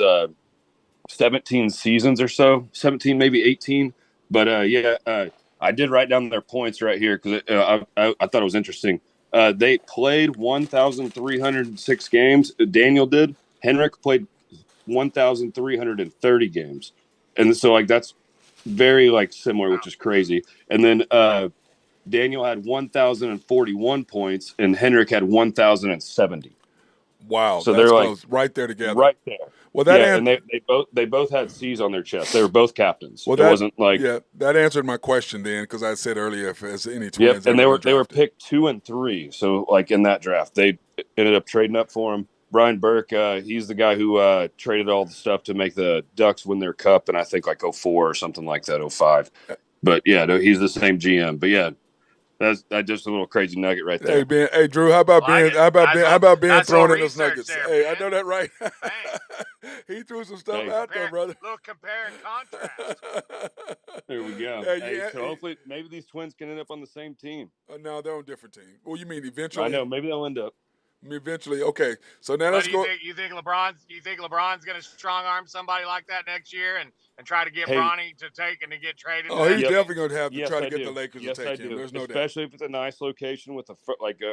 17 seasons or so, 17, maybe 18. But, I did write down their points right here because I thought it was interesting. They played 1,306 games. Daniel did. Henrik played 1,330 games. And so, that's very, similar, which is crazy. And then Daniel had 1,041 points, and Henrik had 1,070. Wow. So they're close. Right there together. Right there. Well, and they both had C's on their chest. They were both captains. Well, that answered my question then, because I said earlier if there's any twins. Yep, and they were picked 2 and 3. So in that draft, they ended up trading up for him. Brian Burke, he's the guy who traded all the stuff to make the Ducks win their cup, and I think 04 or something like that, 05. But yeah, no, he's the same GM. But yeah, that's just a little crazy nugget right there. Hey Ben, hey Drew, how about Like Ben? it. How about Ben? How about Ben Nice throwing little in those research nuggets? there, Hey, I Ben. know that right. Bang. He threw some stuff Hey. out there, brother. Little compare and contrast. There we go. Yeah, Hey, yeah. so hopefully, maybe these twins can end up on the same team. No, they're on different teams. Well, you mean I eventually? know. Maybe they'll end up. Eventually, okay. So now But let's do you go. think LeBron's going to strong arm somebody like that next year and try to get Hey. Bronny to take and to get traded? Oh, to that he's team? definitely going to have to Yes, try to I get do. the Lakers Yes, to take I him. do. There's no doubt. Especially if it's a nice location with a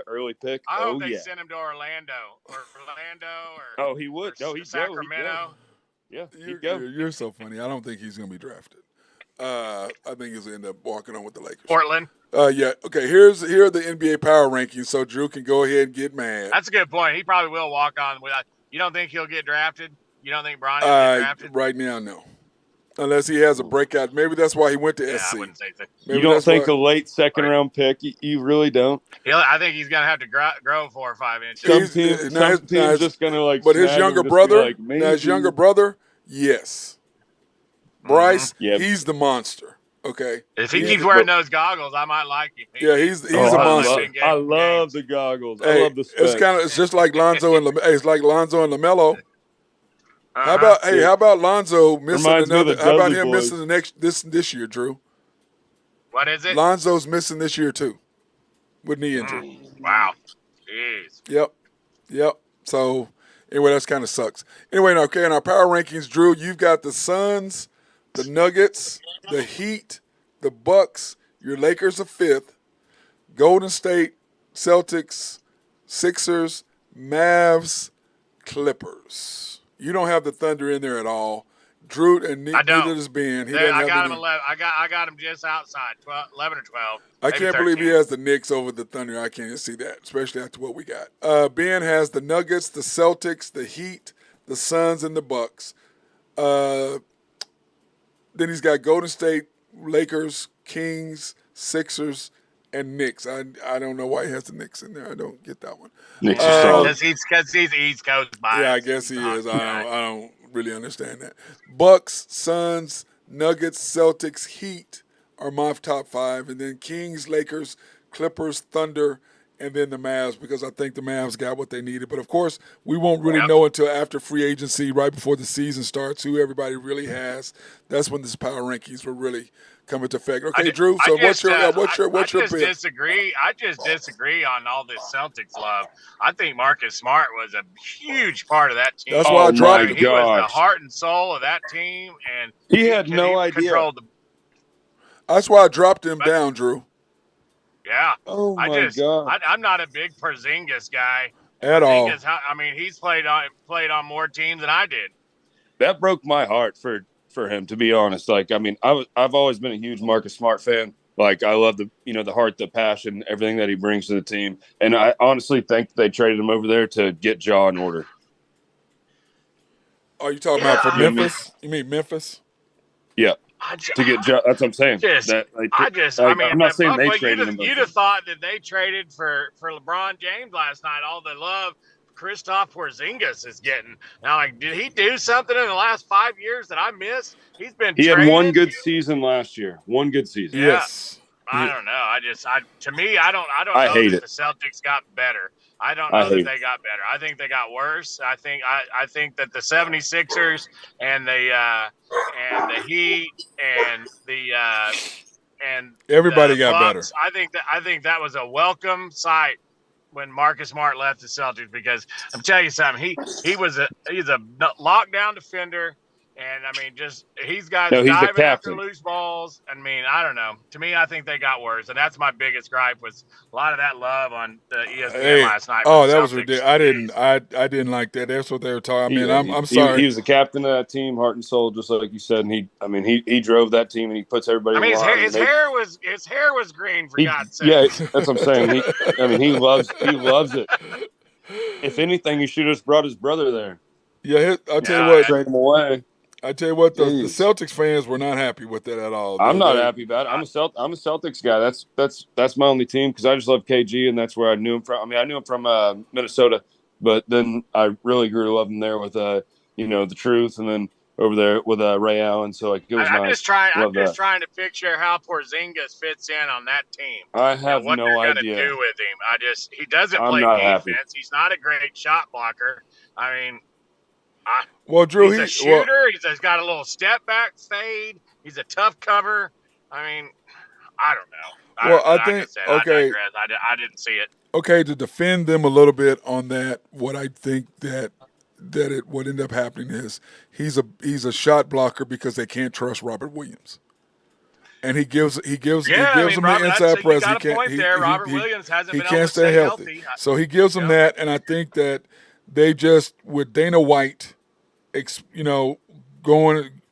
early pick. I hope they yeah. send him to Orlando or Oh, he would. No, he'd go. Sacramento. Yeah, he'd You're, go. you're so funny. I don't think he's going to be drafted. I think he's going to end up walking on with the Lakers. Portland. Yeah. Okay. Here are the NBA power rankings, so Drew can go ahead and get mad. That's a good point. He probably will walk on. You don't think he'll get drafted? You don't think Bronny will get drafted? Right now, no. Unless he has a breakout. Maybe that's why he went to Yeah, SC. I wouldn't say so. Maybe You don't that's think why- a late second round pick? You really don't. I think he's gonna have to grow 4 or 5 inches. Some He's- teams, now his- now his- just gonna like. But his snag him younger just be brother, like, now his maybe. younger brother, yes. Bryce, Yeah. he's the monster. Okay. If he He's keeps the- wearing those goggles, I might like him. he's Oh, a I monster. love- I love the goggles. Hey, I love the it's specs. it's just like Lonzo and it's like Lonzo and LaMelo. How Uh-huh. about Lonzo missing Reminds me of another? the How about Dudley him boys. missing this year, Drew? What is it? Lonzo's missing this year too, with knee injury. Wow. Jeez. Yep. So anyway, that's kind of sucks. Anyway, okay, in our power rankings, Drew, you've got the Suns, the Nuggets, the Heat, the Bucks. Your Lakers are 5th. Golden State, Celtics, Sixers, Mavs, Clippers. You don't have the Thunder in there at all. Drew and I don't. neither does Ben. He I doesn't have got him any- 11. I got him just outside 11 or 12. I maybe can't believe he 13. has the Knicks over the Thunder. I can't see that, especially after what we got. Ben has the Nuggets, the Celtics, the Heat, the Suns, and the Bucks. Then he's got Golden State, Lakers, Kings, Sixers, and Knicks. I don't know why he has the Knicks in there. I don't get that one. Knicks are solid. Because he's East Coast bias. Yeah, I guess he He's a is. hockey I guy. don't really understand that. Bucks, Suns, Nuggets, Celtics, Heat are my top 5, and then Kings, Lakers, Clippers, Thunder, and then the Mavs, because I think the Mavs got what they needed. But of course, we won't really know until after free agency, right before the season starts, who everybody really has. That's when this power rankings will really come into effect. Okay, Drew. So what's your pick? Disagree. I just disagree on all this Celtics love. I think Marcus Smart was a huge part of that team. That's why I dropped him. He was the heart and soul of that team, and He had no idea. controlled the. That's why I dropped him down, Drew. Yeah. Oh my God. I'm not a big Porzingis guy. At all. I mean, he's played on more teams than I did. That broke my heart for him, to be honest. Like, I mean, I've always been a huge Marcus Smart fan. Like, I love the heart, the passion, everything that he brings to the team. And I honestly think they traded him over there to get Ja in order. Oh, you talking about for Memphis? You mean Memphis? Yeah. To get Ja, that's what I'm saying. I'm not saying they traded him. You'd have thought that they traded for LeBron James last night. All the love Kristaps Porzingis is getting. Now, like, did he do something in the last 5 years that I missed? He had one good season last year. One good season. Yeah. Yes. I don't know. I don't know hate that it. the Celtics got better. I don't know that they got better. I think they got worse. I think that the 76ers and the Heat and everybody the got Bucks, better. I think that was a welcome sight when Marcus Smart left the Celtics, because I'm telling you something, he's a lockdown defender. And I mean, he's diving after loose balls. I mean, I don't know. To me, I think they got worse, and that's my biggest gripe was a lot of that love on the ESPN last night. Oh, that was ridiculous. I didn't like that. That's what they were talking. I mean, I'm sorry. He was the captain of that team, heart and soul, just like you said. And he drove that team, and he puts everybody. I mean, his hair was green, for God's sake. Yeah, that's what I'm saying. He loves it. If anything, he should have just brought his brother there. Yeah, I'll tell you what. Trade him away. I tell you what, the Celtics fans were not happy with that at all. I'm not happy about it. I'm a Celtics guy. That's my only team, because I just love KG, and that's where I knew him from. I mean, I knew him from Minnesota, but then I really grew to love him there with the truth, and then over there with Ray Allen. So like it was I'm nice. just trying. Love I'm just that. trying to picture how Porzingis fits in on that team. I have what no they're idea. gonna do with him. He doesn't I'm play not defense. happy. He's not a great shot blocker. I mean, Well, Drew, he's a shooter. He's got a little step back fade. He's a tough cover. I mean, I don't know. Well, I like think I said, okay. I digress. I didn't see it. Okay, to defend them a little bit on that, what I think that what ended up happening is he's a shot blocker because they can't trust Robert Williams, and he gives them the inside press. You got a point there. Robert Williams hasn't been able to stay healthy, so he gives them that, and I think that they just with Dana White,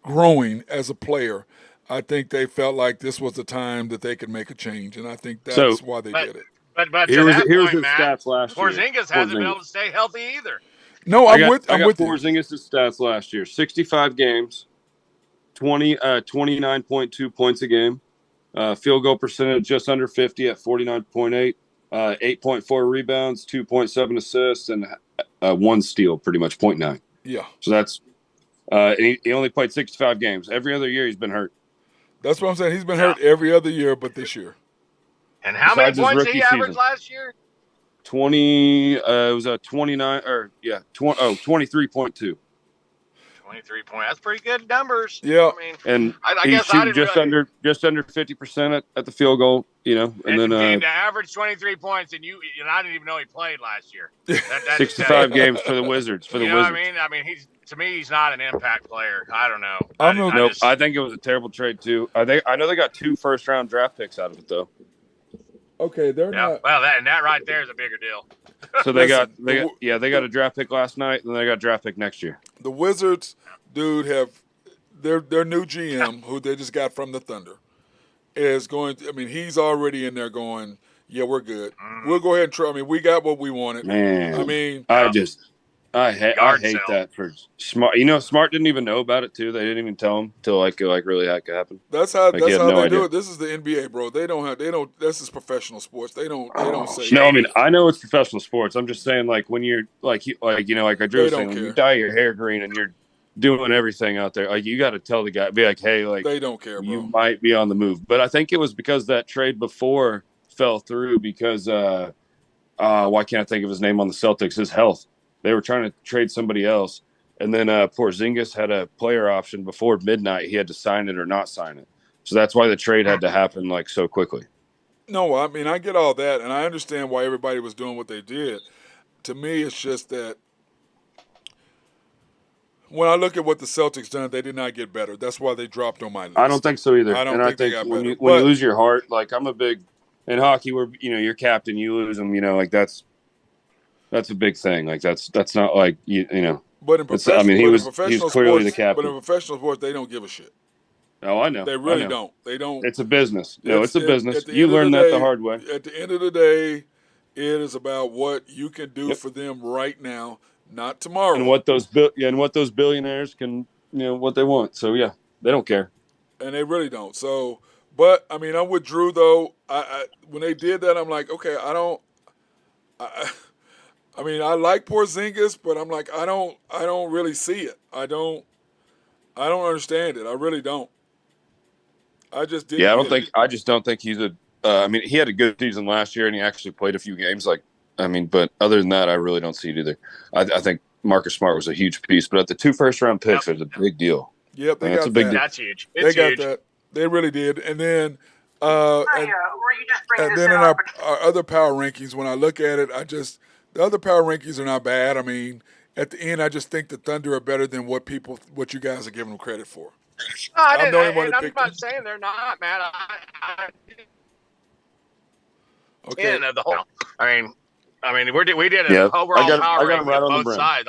growing as a player. I think they felt like this was the time that they could make a change, and I think that's why they did it. But here's point, his Matt, stats last year. Porzingis hasn't been able to stay healthy either. No, I'm with you. Porzingis' stats last year: 65 games, 29.2 points a game, field goal percentage just under 50 at 49.8, 8.4 rebounds, 2.7 assists, and 1 steal, pretty much 0.9. Yeah. So that's he only played 65 games. Every other year he's been hurt. That's what I'm saying. He's been hurt every other year, but this year. And how many points did he average last year? 20. It was a 29 or 23.2. 23 points. That's pretty good numbers. Yeah. I mean, and I guess I didn't just under 50% at the field goal. And then to average 23 points, and I didn't even know he played last year. 65 games for the Wizards. What I mean? I mean, he's not an impact player. I don't know. I think it was a terrible trade too. I know they got 2 first-round draft picks out of it though. Okay, they're not. Well, that right there is a bigger deal. So they got a draft pick last night, and they got a draft pick next year. The Wizards, dude, have their new GM who they just got from the Thunder is going. He's already in there going. Yeah, we're good. We'll go ahead and try. We got what we wanted. Man, I hate that for Smart. Smart didn't even know about it too. They didn't even tell him till it really had to happen. That's how they do it. This is the NBA, bro. They don't. This is professional sports. They don't say. No, I know it's professional sports. I'm just saying, like when you're like I Drew was saying, when you dye your hair green and you're doing everything out there, like you got to tell the guy, be like, hey, like they don't care, bro. You might be on the move. But I think it was because that trade before fell through because why can't I think of his name on the Celtics? His health. They were trying to trade somebody else, and then Porzingis had a player option before midnight. He had to sign it or not sign it, so that's why the trade had to happen like so quickly. No, I get all that, and I understand why everybody was doing what they did. To me, it's just that when I look at what the Celtics done, they did not get better. That's why they dropped on my list. I don't think so either. I think they got better. When you lose your heart, like I'm a big in hockey, where you're captain, you lose them. Like that's a big thing. Like that's not like But in professional, he was clearly the captain. But in professional sports, they don't give a shit. Oh, I know. They really don't. They don't. It's a business. It's a business. You learn that the hard way. At the end of the day, it is about what you can do for them right now, not tomorrow. And what those billionaires can, what they want. So yeah, they don't care. And they really don't. So, but I'm with Drew though. I when they did that, I'm like, okay, I like Porzingis, but I'm like, I don't really see it. I don't understand it. I really don't. I just didn't. Yeah, I just don't think he's he had a good season last year, and he actually played a few games. But other than that, I really don't see it either. I think Marcus Smart was a huge piece, but at the 2 first-round picks, it's a big deal. Yep, they got that's a big that. deal. That's huge. They got that. They really did. And then, and then in our other power rankings, when I look at it, the other power rankings are not bad. At the end, I just think the Thunder are better than what you guys are giving them credit for. I'm not saying they're not, man. Okay. Of the whole. We did an overall power ranking right of on both sides.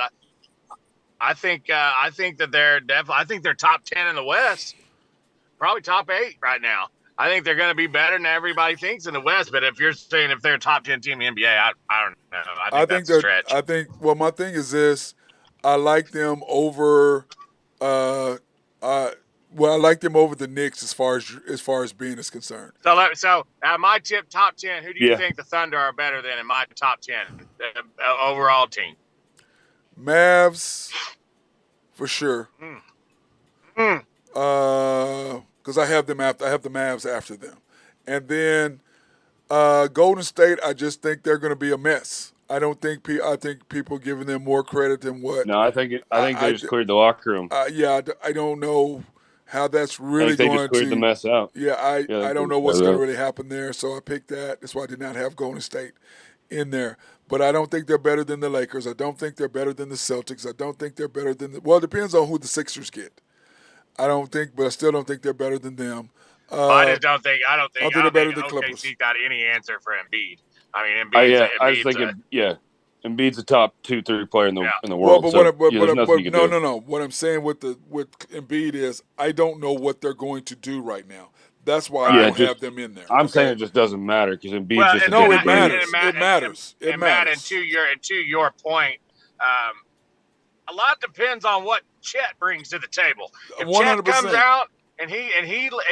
I think that they're definitely. I think they're top 10 in the West, probably top 8 right now. I think they're going to be better than everybody thinks in the West. But if you're saying if they're a top 10 team in the NBA, I don't know. I think that's a stretch. My thing is this: I like them over. I like them over the Knicks as far as being is concerned. So my top 10. Who do you think the Thunder are better than in my top 10 overall team? Mavs, for sure. because I have the Mavs after them, and then Golden State. I just think they're going to be a mess. I don't think I think people giving them more credit than what No, I think they just cleared the locker room. yeah, I don't know how that's I really think they just going cleared the to. mess out. Yeah, Yeah, I they don't cleared know the what's mess going to out. really happen there, so I picked that. That's why I did not have Golden State in there. But I don't think they're better than the Lakers. I don't think they're better than the Celtics. I don't think they're better than well, it depends on who the Sixers get. But I still don't think they're better than them. I just don't think I don't I think think I they're don't better think than the Clippers. OKC got any answer for Embiid. I mean, I was thinking, Embiid's a top 2-3 player in the Well, world. but So there's nothing you can do. no. What I'm saying with Embiid is I don't know what they're going to do right now. That's why I don't have them in there. I'm saying it just doesn't matter because Embiid's just a no, different it matters. And Matt, It matters. And Matt, and to your point, a lot depends on what Chet brings to the table. If 100%. Chet comes out and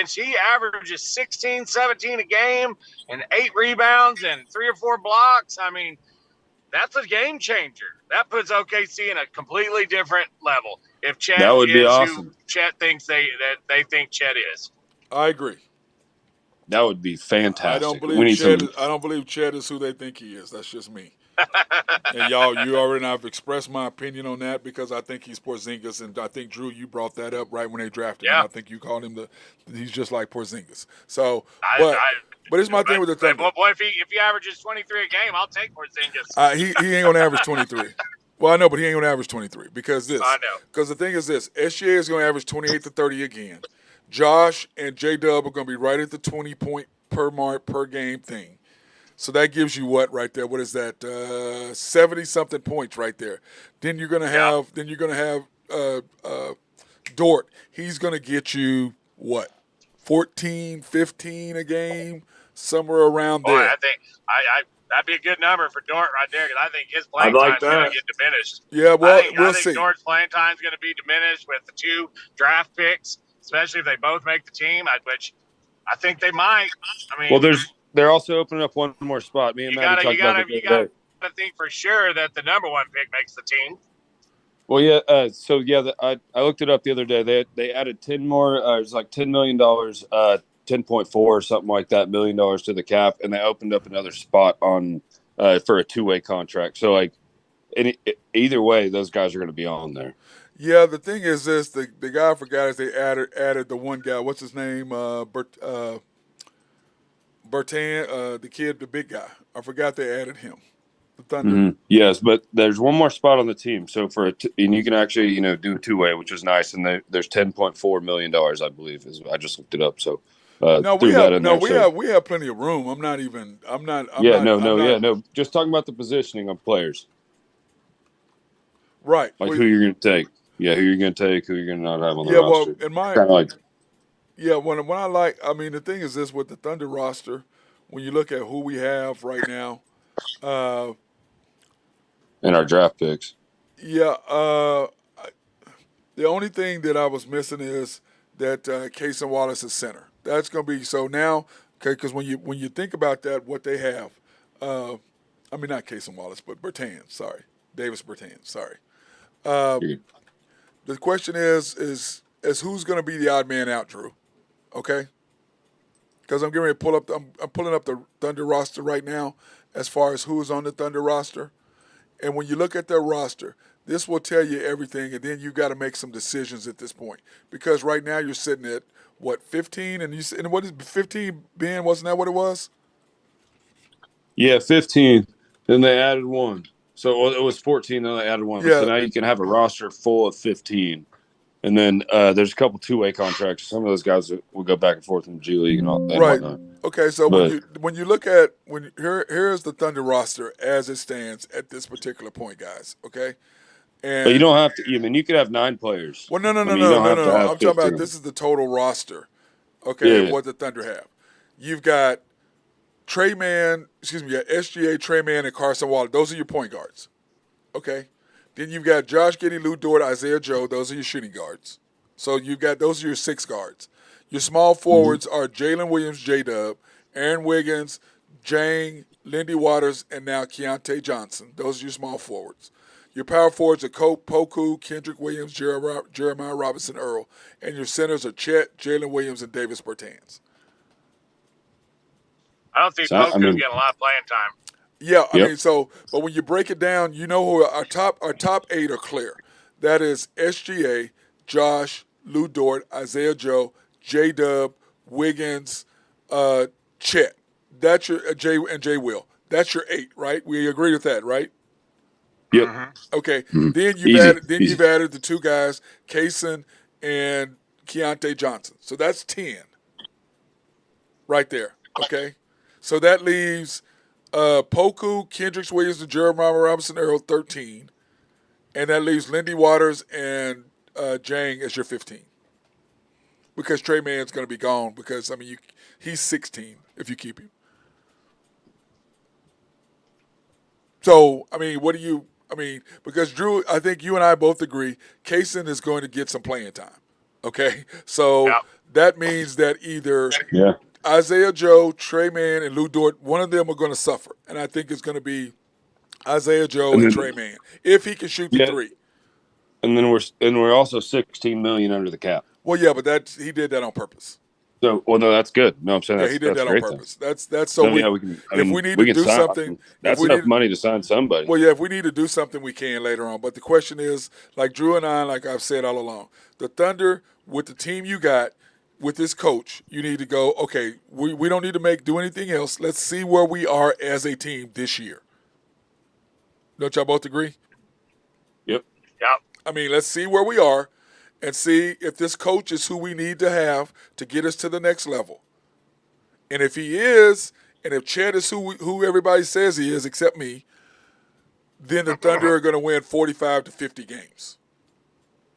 she averages 16, 17 a game and 8 rebounds and 3 or 4 blocks, I mean, that's a game changer. That puts OKC in a completely different level. If Chet that would be is awesome. who Chet thinks they think Chet is. I agree. That would be fantastic. I don't believe Chet is who they think he is. That's just me. And you already know I've expressed my opinion on that because I think he's Porzingis, and I think Drew, you brought that up right when they drafted him. I think you called him he's just like Porzingis. So, but it's my thing with the Thunder. Boy, if he averages 23 a game, I'll take Porzingis. He ain't gonna average 23. Well, I know, but he ain't gonna average 23 because I know. Because the thing is this: SGA is gonna average 28 to 30 again. Josh and J-Dub are going to be right at the 20-point per game thing. So that gives you what right there? What is that? 70-something points right there. Then you're going to have Dort. He's going to get you what? 14, 15 a game, somewhere around there. I think that'd be a good number for Dort right there because I think his playing time's going to get diminished. Yeah, well, I think Dort's playing time's going to be diminished with the 2 draft picks. Especially if they both make the team, which I think they might. I mean, well, they're also opening up one more spot. Me and Matt talked about it. You got to think for sure that the number 1 pick makes the team. Well, yeah. I looked it up the other day. They added 10 more. It was like $10 million, 10.4 or something like that $1 million to the cap, and they opened up another spot on for a 2-way contract. So either way, those guys are going to be on there. Yeah, the thing is this: the guy I forgot is they added the one guy. What's his name? Bertan, the kid, the big guy. I forgot they added him. The Thunder. Mm-hmm. Yes, but there's one more spot on the team. So and you can actually do a 2-way, which is nice. And there's $10.4 million, I believe. I just looked it up. So we have plenty of room. Just talking about the positioning of players, right? Like who you're going to take. Yeah, who you're going to take, who you're going to not have on the roster. The thing is this with the Thunder roster, when you look at who we have right now, and our draft picks. Yeah, the only thing that I was missing is that Cason Wallace is center. That's going to be so now. Okay, because when you think about that, what they have, not Cason Wallace, but Davis Bertans. Sorry. The question is who's going to be the odd man out, Drew? Okay, because I'm getting ready to pull up. I'm pulling up the Thunder roster right now as far as who's on the Thunder roster, and when you look at their roster, this will tell you everything, and then you got to make some decisions at this point because right now you're sitting at what 15, and what is 15? Ben, wasn't that what it was? Yeah, 15. Then they added 1. So it was 14, then they added 1. Yeah. So now you can have a roster full of 15. And then there's a couple 2-way contracts. Some of those guys will go back and forth in the G League and all that. Right. Okay, so when you look at here's the Thunder roster as it stands at this particular point, guys. Okay. But you don't have to. You could have 9 players. Well, no. I'm talking about this is the total roster. Okay, what the Thunder have. You've got SGA, Trey Mann, and Carson Wallace. Those are your point guards. Okay. Then you've got Josh Giddey, Lou Dort, Isaiah Joe. Those are your shooting guards. So those are your 6 guards. Your small forwards are Jalen Williams, J-Dub, Aaron Wiggins, Jang, Lindy Waters, and now Keontae Johnson. Those are your small forwards. Your power forwards are Poku, Kendrick Williams, Jeremiah Robinson Earl. And your centers are Chet, Jalen Williams, and Davis Bertans. I don't think So, Poku getting a lot of playing time. Yeah, I Yep. mean, so but when you break it down, you know who our top 8 are clear. That is SGA, Josh, Lou Dort, Isaiah Joe, J Dub, Wiggins, Chet. That's your Jay Will. That's your 8, right? We agree with that, right? Yep. Mm-hmm. Okay. Mhm. Then Easy. you've added the 2 guys, Kaysen and Keontae Johnson. So that's 10 right there. Okay. So that leaves Poku, Kendricks Williams, and Jeremiah Robinson Earl 13, and that leaves Lindy Waters and Jang as your 15. Because Trey Mann's going to be gone because I mean he's 16 if you keep him. So I mean, because Drew, I think you and I both agree, Kaysen is going to get some playing time. Okay, so Yep. that means that either Yeah. Isaiah Joe, Trey Mann, and Lou Dort, one of them are going to suffer, and I think it's going to be Isaiah Joe And and then Trey Mann if he can shoot the yeah, 3. and then we're also 16 million under the cap. Well, yeah, but he did that on purpose. So, well, no, that's good. No, I'm saying Yeah, he did that's that on great then. purpose. That's so No, we yeah, we can. I if mean, we need we to can do sign. something, That's enough money to sign somebody. well, yeah, if we need to do something, we can later on. But the question is, like Drew and I, like I've said all along, the Thunder with the team you got, with this coach, you need to go. Okay, we don't need to do anything else. Let's see where we are as a team this year. Don't y'all both agree? Yep. Yep. I mean, let's see where we are and see if this coach is who we need to have to get us to the next level. And if he is, and if Chet is who everybody says he is, except me, then the Thunder are going to win 45 to 50 games.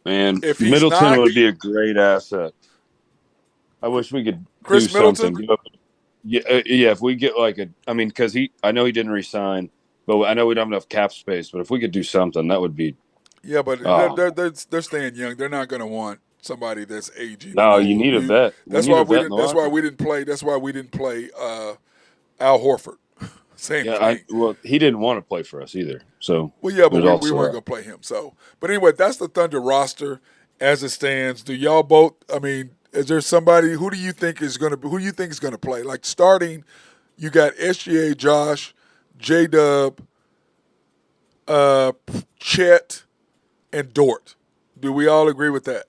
Man, If he's Middleton not, would be a great asset. I wish we could Chris do something. Middleton? Yeah, if we get because I know he didn't resign, but I know we don't have enough cap space. But if we could do something, that would be. Yeah, but they're staying young. They're not going to want somebody that's aging. No, you need a vet. That's why we didn't. That's why we didn't play. That's why we didn't play Al Horford. Same thing. He didn't want to play for us either. So Well, yeah, but we there's weren't going to play him. So, but anyway, that's the Thunder roster as it stands. Do y'all both? I mean, is there somebody? Who do you think is going to? Who do you think is going to play? Like starting, you got SGA, Josh, J Dub, Chet, and Dort. Do we all agree with that?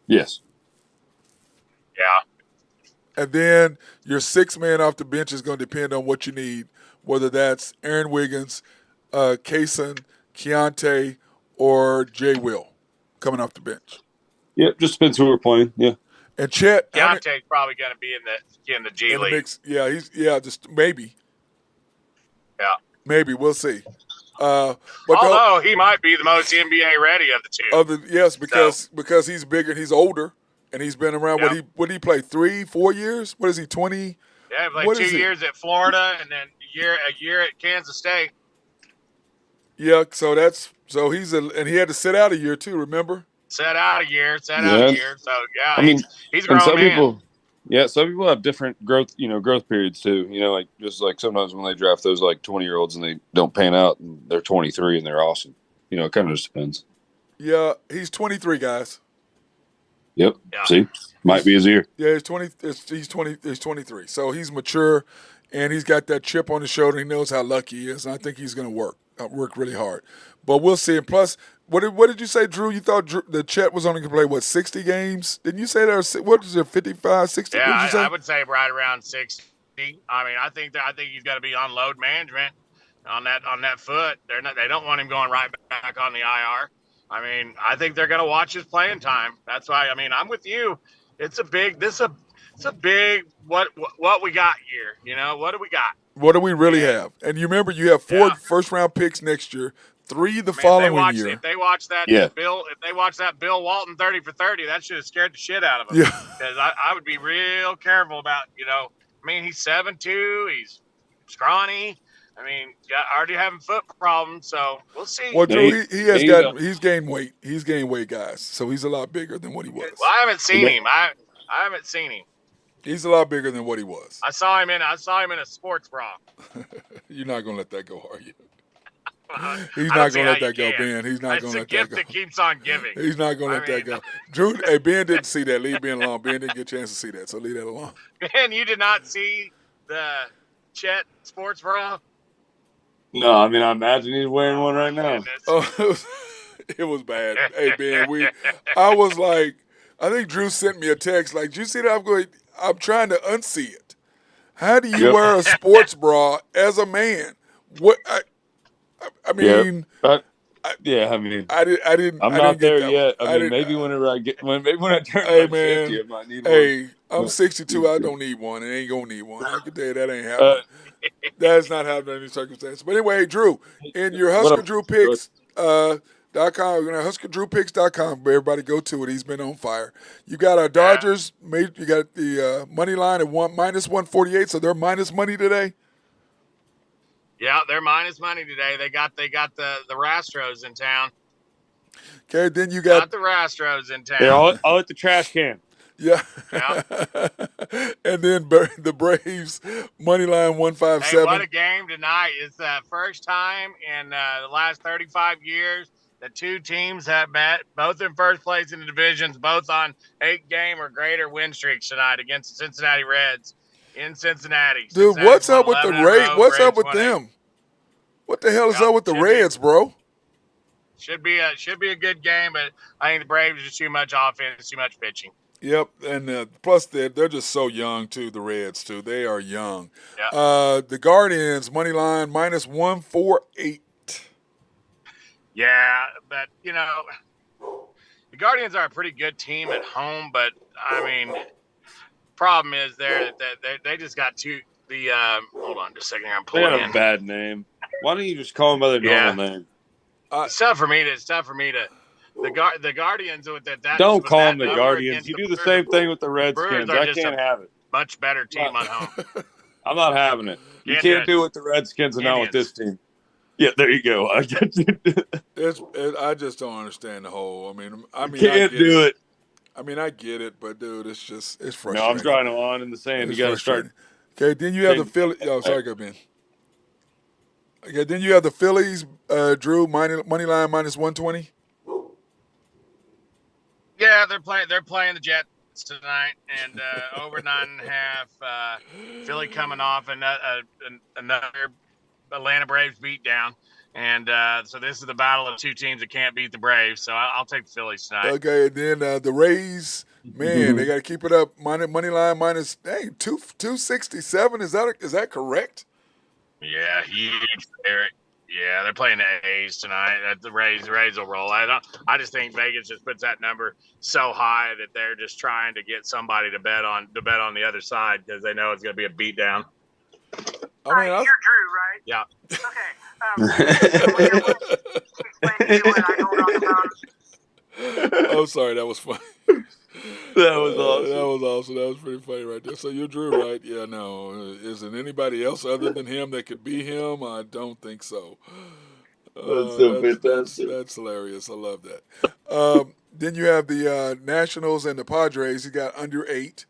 Yes. Yeah. And then your 6 man off the bench is going to depend on what you need, whether that's Aaron Wiggins, Kaysen, Keontae, or Jay Will coming off the bench. Yep, just depends who we're playing. Yeah. And Chet, Keontae's probably going to be in the G League. mix, yeah, just maybe. Yeah. Maybe we'll see. But although he might be the most NBA ready of the two. Because he's bigger and he's older and he's been around. Yep. What did he play? 3-4 years? What is he? 20? Yeah, like 2 years at Florida and then a year at Kansas State. Yeah, so and he had to sit out a year too. Remember? Sat out a year. So yeah, I mean, he's a grown some man. people. Yeah, some people have different growth periods too. Like just like sometimes when they draft those like 20-year-olds and they don't pan out and they're 23 and they're awesome. It kind of just depends. Yeah, he's 23, guys. Yep. Yeah. See, might be his year. Yeah, he's 20. He's 23. So he's mature, and he's got that chip on his shoulder. He knows how lucky he is, and I think he's going to work really hard. But we'll see. And plus, what did you say, Drew? You thought the Chet was only going to play 60 games? Didn't you say there? What is it, 55, 60? Yeah, what did you say? I would say right around 60. I mean, I think he's got to be on load management on that foot. They don't want him going right back on the IR. I mean, I think they're going to watch his playing time. That's why. I mean, I'm with you. It's a big what we got here. What do we got? What do we really have? And you remember, you have 4 first-round picks next year, 3 the following year. If they watch that Bill Walton 30 for 30, that should have scared the shit out of them. Yeah. Because I would be real careful about, I mean, he's 7'2", he's scrawny. I mean, already having foot problems, so we'll see. Well, Drew, he's gained weight. He's gained weight, guys. So he's a lot bigger than what he was. Well, I haven't seen him. I haven't seen him. He's a lot bigger than what he was. I saw him in a sports bra. You're not gonna let that go, are you? He's I not don't see going to how let you that go, can. Ben. He's not It's going a to let that gift go. that keeps on giving. He's not going to let that go. Drew, hey, Ben didn't see that. Leave Ben alone. Ben didn't get a chance to see that, so leave that alone. And you did not see the Chet sports bra? No, I mean, I imagine he's wearing one right now. Oh, it was bad. Hey, Ben, I was like, I think Drew sent me a text like, "Did you see that?" I'm trying to unsee it. How do you wear a sports bra as a man? What? I mean, yeah, I mean, I didn't I'm I not didn't get there that one. yet. I mean, didn't. maybe maybe when I turn Hey, like 50, man. I might need one. Hey, I'm 62. I don't need one. I ain't gonna need one. I can tell you that ain't Uh, happening. That's not happening in any circumstance. But anyway, Drew, in your what Husker up? Drew Picks .com, HuskerDrewPicks.com, everybody go to it. He's been on fire. You got our Dodgers. You got the money line at minus 148, so they're minus money today. Yeah, they're minus money today. They got the Rastros in town. Okay, then you Got got the Rastros in town. Here, I'll hit the trash can. yeah, Yeah. and then the Braves money line Hey, 157. what a game tonight! It's the first time in the last 35 years that two teams have met, both in first place in the divisions, both on 8-game or greater win streaks tonight against the Cincinnati Reds in Cincinnati. Dude, Cincinnati's what's won up with the 11 in a Rays? row. What's up Braves with won 8. them? What the hell is Yep, up with the Reds, bro? Should be a good game, but I think the Braves are just too much offense, too much pitching. Yep, and plus they're just so young too. The Reds too, they are young. Yeah. The Guardians money line minus 148. Yeah, but the Guardians are a pretty good team at home, but I mean, problem is that they just got hold on just a second here, I'm They pulling got in. a bad name. Why don't you just call them by their normal name? It's tough for me to the Guardians with that. Don't with call that them the number Guardians. against You the do the Brewers, same thing with the Brewers Redskins. are I just can't have it. much better team at home. I'm not having it. You Can't do can't it. do it with the Redskins and not with Indians. this team. Yeah, there you go. I just don't understand the whole. I mean, I can't get do it. I mean, I get it, but dude, it's frustrating. No, I'm drawing a line in the sand. It's You got to start. Okay, then you have the Phillies. Oh, sorry, go Ben. Okay, then you have the Phillies. Drew money line minus 120. Yeah, they're playing the Jets tonight, and over 9.5. Philly coming off another Atlanta Braves beatdown, and so this is the battle of two teams that can't beat the Braves. So I'll take the Phillies tonight. Okay, and then the Rays, man, they got to keep it up. Money line minus 267. Is that correct? Yeah, huge. Yeah, they're playing the A's tonight. The Rays will roll. I just think Vegas just puts that number so high that they're just trying to get somebody to bet on the other side because they know it's going to be a beatdown. I mean, you're Drew, right? Yeah. Okay. Explain to you what I know wrong about. Oh, sorry, that was funny. That was awesome. That was awesome. That was pretty funny right there. So you're Drew, right? Yeah, no. Is it anybody else other than him that could be him? I don't think so. That's so fantastic. That's hilarious. I love that. Then you have the Nationals and the Padres. You got under 8,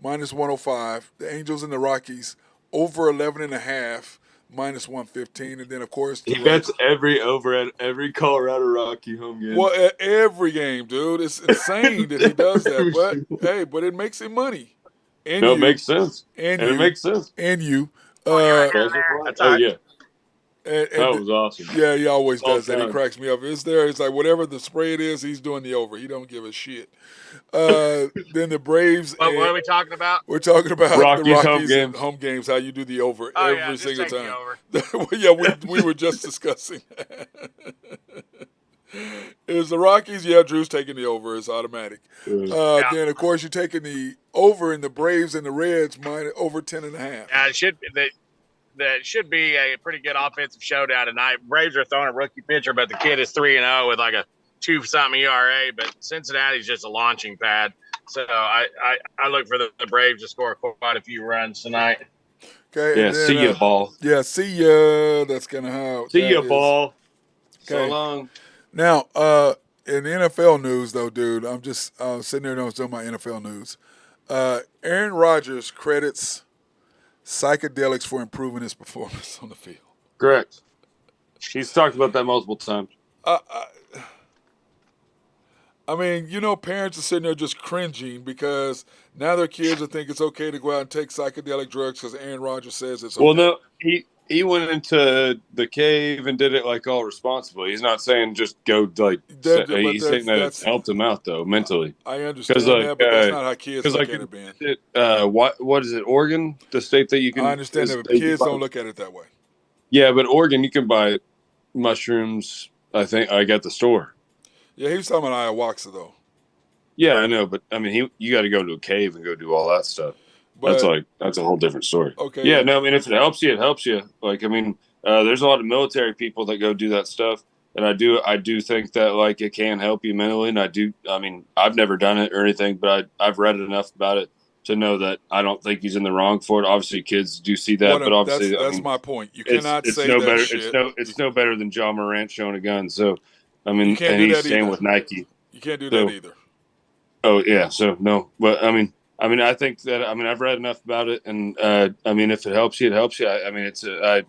minus 105. The Angels and the Rockies, over 11.5, minus 115. And then, of course, He bets every over at every Colorado Rocky home game. Well, at every game, dude. It's insane that he does that. But it makes him money. And it makes sense. And it makes sense. And you. That's oh, yeah. That was awesome. Yeah, he always does that. Time. He cracks me up. It's like whatever the spread is, he's doing the over. He don't give a shit. Then the Braves. What are we talking about? We're talking about Rockies the Rockies home home games. How you do the over every single time. Over. Yeah, we were just discussing that. Is the Rockies? Yeah, Drew's taking the over. It's automatic. Then, of course, you're taking the over in the Braves and the Reds, over 10.5. That should be a pretty good offensive showdown tonight. Braves are throwing a rookie pitcher, but the kid is 3-0 with like a 2-something ERA. But Cincinnati's just a launching pad. So I look for the Braves to score quite a few runs tonight. Okay. Yeah, then, see ya, ball. Yeah, see ya. That's kind of how. See ya, ball. Okay. So long. Now, in the NFL news, though, dude, I'm just sitting there doing my NFL news. Aaron Rodgers credits psychedelics for improving his performance on the field. Correct. He's talked about that multiple times. I mean, parents are sitting there just cringing because now their kids will think it's okay to go out and take psychedelic drugs because Aaron Rodgers says it's okay. Well, no, he went into the cave and did it like all responsibly. He's not saying just go like. He's saying that it's helped him out though mentally. I understand that, but that's not how kids look at it, Ben. What is it? Oregon, the state that you can. I understand that, but kids don't look at it that way. Yeah, but Oregon, you can buy mushrooms. I think I got the store. Yeah, he was talking about ayahuasca though. Yeah, I know, but I mean, you got to go to a cave and go do all that stuff. But that's a whole different story. Okay. Yeah, no, I mean, if it helps you, it helps you. Like, I mean, there's a lot of military people that go do that stuff, and I do think that like it can help you mentally. And I mean, I've never done it or anything, but I've read enough about it to know that I don't think he's in the wrong for it. Obviously, kids do see that, but obviously, that's my point. You cannot say no that better. shit. It's no better than John Morant showing a gun. So, I mean, and he's staying with Nike. You can't do that either. Oh yeah, so no, but I mean, I think that I've read enough about it, and I mean, if it helps you, it helps you. I mean, it's not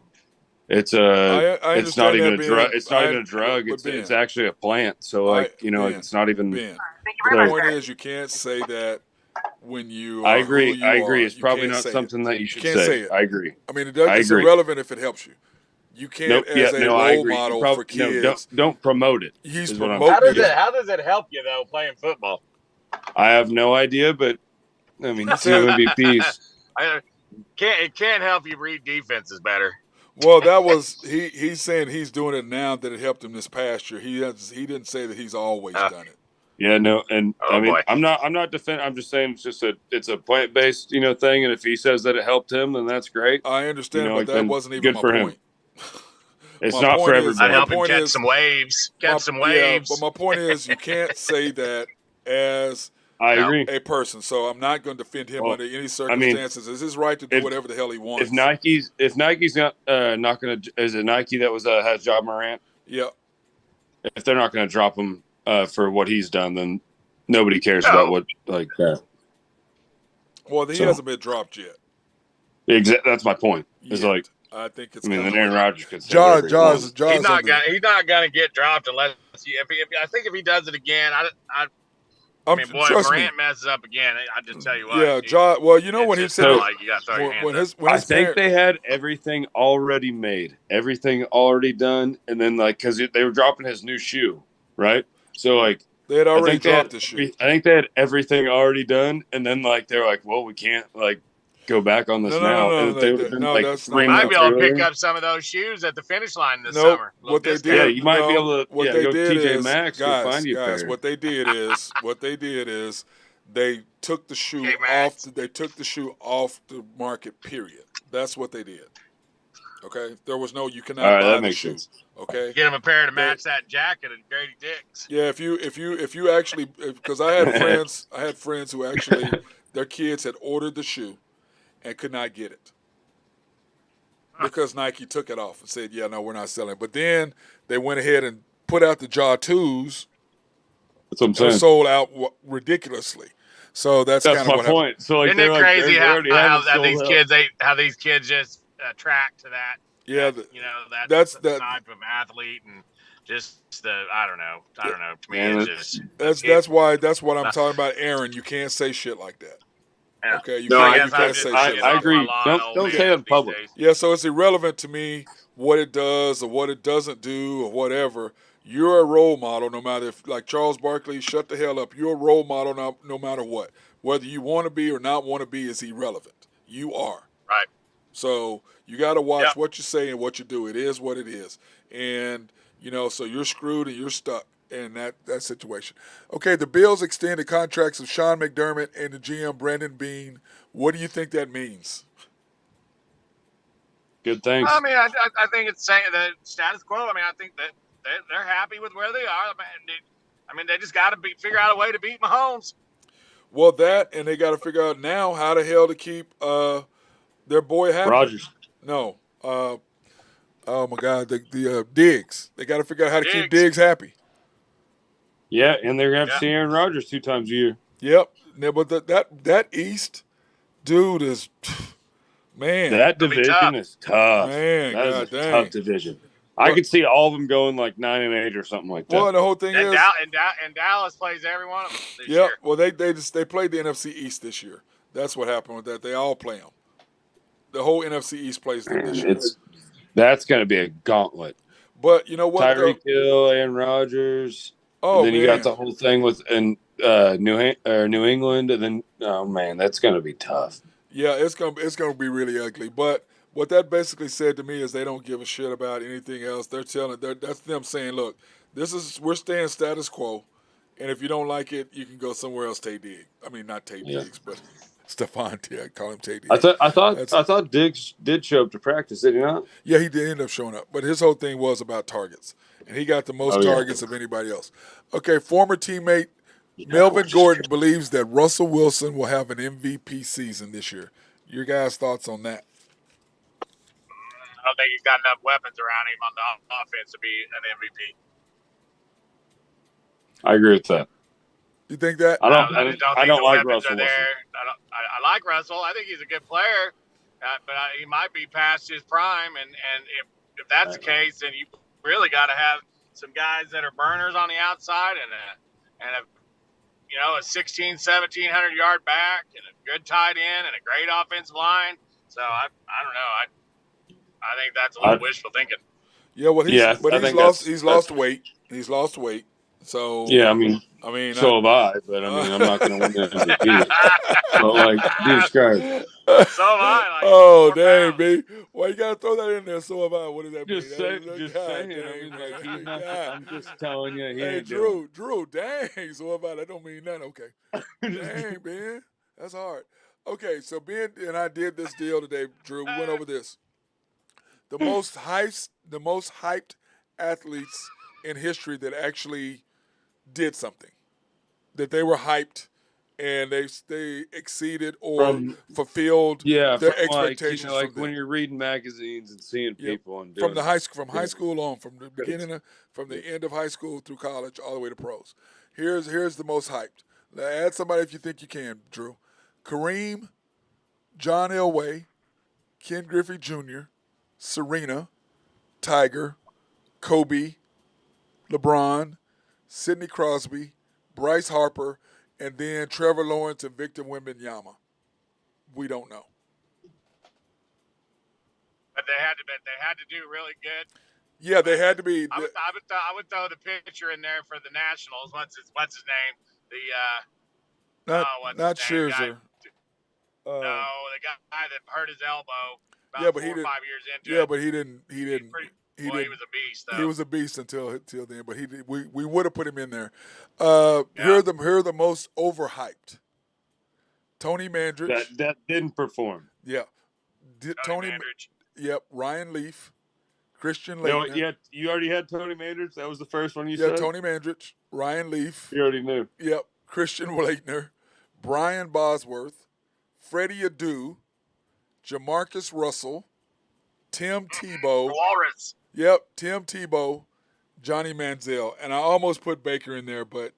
even a drug. It's not even a drug. It's actually a plant. So like it's not even. Ben, the point is, you can't say that when you. I agree. It's probably not something that you should say. I agree. I mean, it's irrelevant if it helps you. You can't as a role model for kids. Don't promote it. He's promoting. How does it help you though playing football? I have no idea, but I mean, 2 MVPs. It can't help you read defenses better. Well, that was he's saying he's doing it now that it helped him this past year. He didn't say that he's always done it. Yeah, no, and I'm not defending. I'm just saying it's a plant based thing, and if he says that it helped him, then that's great. I understand, but that wasn't even my point. It's not for everybody. I helped him catch some waves. Catch some waves. But my point is, you can't say that as a person. So I'm not going to defend him under any circumstances. It's his right to do whatever the hell he wants. If Nike's not going to, is it Nike that has John Morant? Yeah. If they're not going to drop him for what he's done, then nobody cares about what like that. Well, he hasn't been dropped yet. That's my point. It's like. I think it's. I mean, then Aaron Rodgers could say Jaws. He's not gonna get dropped unless I think if he does it again, I mean, boy, if Morant messes up again, I just tell you what. Yeah, Jaws. Well, when he said you got to throw your hands up. I think they had everything already made, everything already done, and then because they were dropping his new shoe, right? So like they had already dropped the shoe. I think they had everything already done, and then they're like, well, we can't go back on this now. You might be able to pick up some of those shoes at the finish line this summer. What they did, you might be able to go TJ Maxx to find you a pair. What they did is they took the shoe off. They took the shoe off the market. Period. That's what they did. Okay, there was no you cannot buy the shoe. Sense. Okay, get him a pair to match that jacket and Grady Dick's. Yeah, if you actually because I had friends who actually their kids had ordered the shoe and could not get it because Nike took it off and said, yeah, no, we're not selling it. But then they went ahead and put out the Jaw 2s. That's what I'm saying. Sold out ridiculously. So that's kind of my what point. happened. So isn't it crazy how these kids just track to that? Yeah. That's the type of athlete and just I don't know. To me, it's just that's what I'm talking about, Aaron. You can't say shit like that. Yeah. Okay, you can't say shit like that. I agree. Don't say it in public. Yeah, so it's irrelevant to me what it does or what it doesn't do or whatever. You're a role model no matter if, like Charles Barkley, shut the hell up. You're a role model no matter what. Whether you want to be or not want to be is irrelevant. You are. Right. So you got to watch what you say and what you do. It is what it is. And, so you're screwed and you're stuck in that situation. Okay, the Bills extended contracts of Sean McDermott and the GM Brandon Beane. What do you think that means? Good things. I mean, I think it's saying the status quo. I mean, I think that they're happy with where they are. I mean, they just got to figure out a way to beat Mahomes. Well, and they got to figure out now how the hell to keep their boy happy. Rodgers. No. Oh my God, the Diggs. They got to figure out how to keep Diggs happy. Yeah, and they're going to have to see Aaron Rodgers 2 times a year. Yep. Yeah, but that East dude is, man. That division is tough. Man, that is a tough division. I could see all of them going like 9-8 or something like that. Well, the whole thing And, is, and Dallas plays every one of them this yeah. year. Well, they played the NFC East this year. That's what happened with that. They all play them. The whole NFC East plays them this year. That's going to be a gauntlet. But you know what? Tyreek Hill, Aaron Rodgers. Oh, and then man. you got the whole thing with New England, and then that's going to be tough. Yeah, it's gonna be really ugly. But what that basically said to me is they don't give a shit about anything else. That's them saying, look, we're staying status quo, and if you don't like it, you can go somewhere else. Tay Diggs. I mean, not Tay Diggs, but Stephon Diggs. I call him Tay Diggs. I thought Diggs did show up to practice. Did he not? Yeah, he did end up showing up, but his whole thing was about targets, and he got the most targets of anybody else. Okay, former teammate Melvin Gordon believes that Russell Wilson will have an MVP season this year. Your guys' thoughts on that? I don't think he's got enough weapons around him on the offense to be an MVP. I agree with that. You think that? I don't like Russell Wilson. I like Russell. I think he's a good player, but he might be past his prime. And if that's the case, then you really got to have some guys that are burners on the outside and a 1,600, 1,700 yard back and a good tight end and a great offensive line. So I don't know. I think that's a little wishful thinking. Yeah, well, he's lost weight. He's lost weight. So yeah, I mean, so have I. But I mean, I'm not going to win the MVP. But like, Jesus Christ. So have I. Like, oh dang, B. Well, you gotta throw that in there. So have I. What does that mean? Just saying. I'm just telling you. Hey, Drew, dang. So have I. That don't mean nothing. Okay. Dang, Ben. That's hard. Okay, so Ben and I did this deal today, Drew. We went over this. The most hyped athletes in history that actually did something, that they were hyped and they exceeded or fulfilled their expectations. Like when you're reading magazines and seeing people and from high school on, from the beginning from the end of high school through college all the way to pros. Here's the most hyped. Now add somebody if you think you can, Drew. Kareem, John Elway, Ken Griffey Jr., Serena, Tiger, Kobe, LeBron, Sidney Crosby, Bryce Harper, and then Trevor Lawrence and Victor Wembanyama. We don't know. But they had to do really good. Yeah, they had to be. I would throw the pitcher in there for the Nationals. What's his name? Not Scherzer. No, the guy that hurt his elbow about 4 or 5 years into it. Yeah, but he didn't. He was a beast, though. He was a beast until then, but we would have put him in there. Here are the most overhyped. Tony Mandrich. That didn't perform. Yeah. Tony Mandrich. Yep. Ryan Leaf. Christian Laettner. You already had Tony Mandrich? That was the first one you said? Yeah, Tony Mandrich. Ryan Leaf. You already knew. Yep. Christian Laettner. Brian Bosworth. Freddie Adu. Jamarcus Russell. Tim Tebow. Walrus. Yep, Tim Tebow, Johnny Manziel, and I almost put Baker in there, but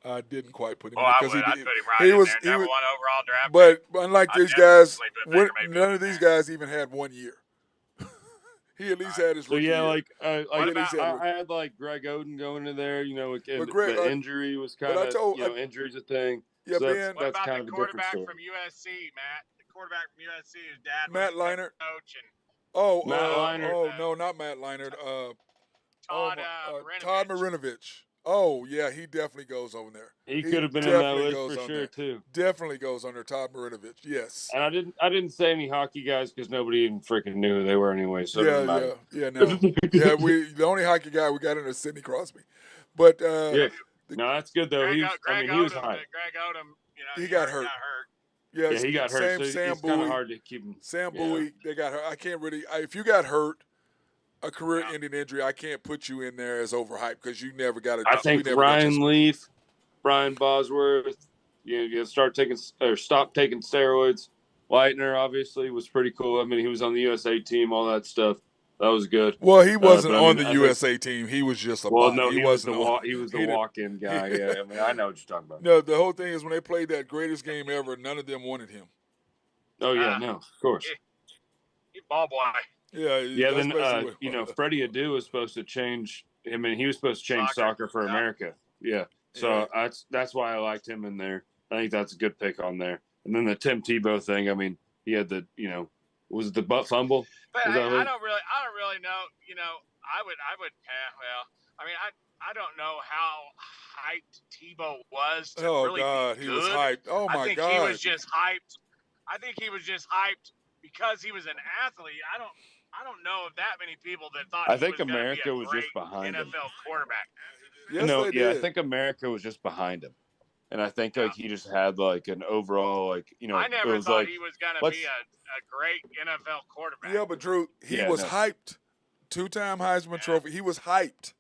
I didn't quite put him in because I'd put him right in there. Number one overall draft. But unlike these guys, none of these guys even had 1 year. He at least had his rookie year. I had like Greg Oden going in there, but injury was kind of, injury's a thing. Yeah, so Ben. What about the quarterback from USC, Matt? The quarterback from USC, his dad was Matt Leinart. coach and. Matt Leinart. No, not Matt Leinart. Todd Marinovich. Oh, yeah, he definitely goes over there. He could have been on that list for sure, too. Definitely goes under Todd Marinovich, yes. And I didn't say any hockey guys because nobody even freaking knew who they were anyway. So no. The only hockey guy we got in is Sidney Crosby. But no, that's good though. He was high. Greg Odom, he got hurt. Yeah, he got hurt. So it's kind of hard to keep him. Sam Bowie, they got hurt. I can't really. If you got hurt, a career-ending injury, I can't put you in there as overhyped because you never got it. I think Ryan Leaf, Brian Bosworth, you stop taking steroids. Leitner obviously was pretty cool. I mean, he was on the USA team, all that stuff. That was good. Well, he wasn't on the USA team. He was just a. Well, no, he was the walk-in guy. Yeah, I mean, I know what you're talking about. No, the whole thing is when they played that greatest game ever, none of them wanted him. Oh yeah, no, of course. He ball boy. Yeah. That's Then basically what it was. Freddie Adu was supposed to change. I mean, he was supposed to change soccer for Yeah. America. Yeah, so that's why I liked him in there. I think that's a good pick on there. And then the Tim Tebow thing. I mean, he had the was it the butt fumble? But I don't really know. I would. Well, I mean, I don't know how hyped Tebow was to really God, be he good. was hyped. Oh my I think God, he was just hyped. I think he was just hyped because he was an athlete. I don't know of that many people that thought I he think was going to be America a was great just behind him. NFL quarterback. Yes, they did. I think America was just behind him. And I think he just had like an overall I never thought he was going to be a great NFL quarterback. Yeah, but Drew, he was hyped. 2-time Heisman Trophy. He was hyped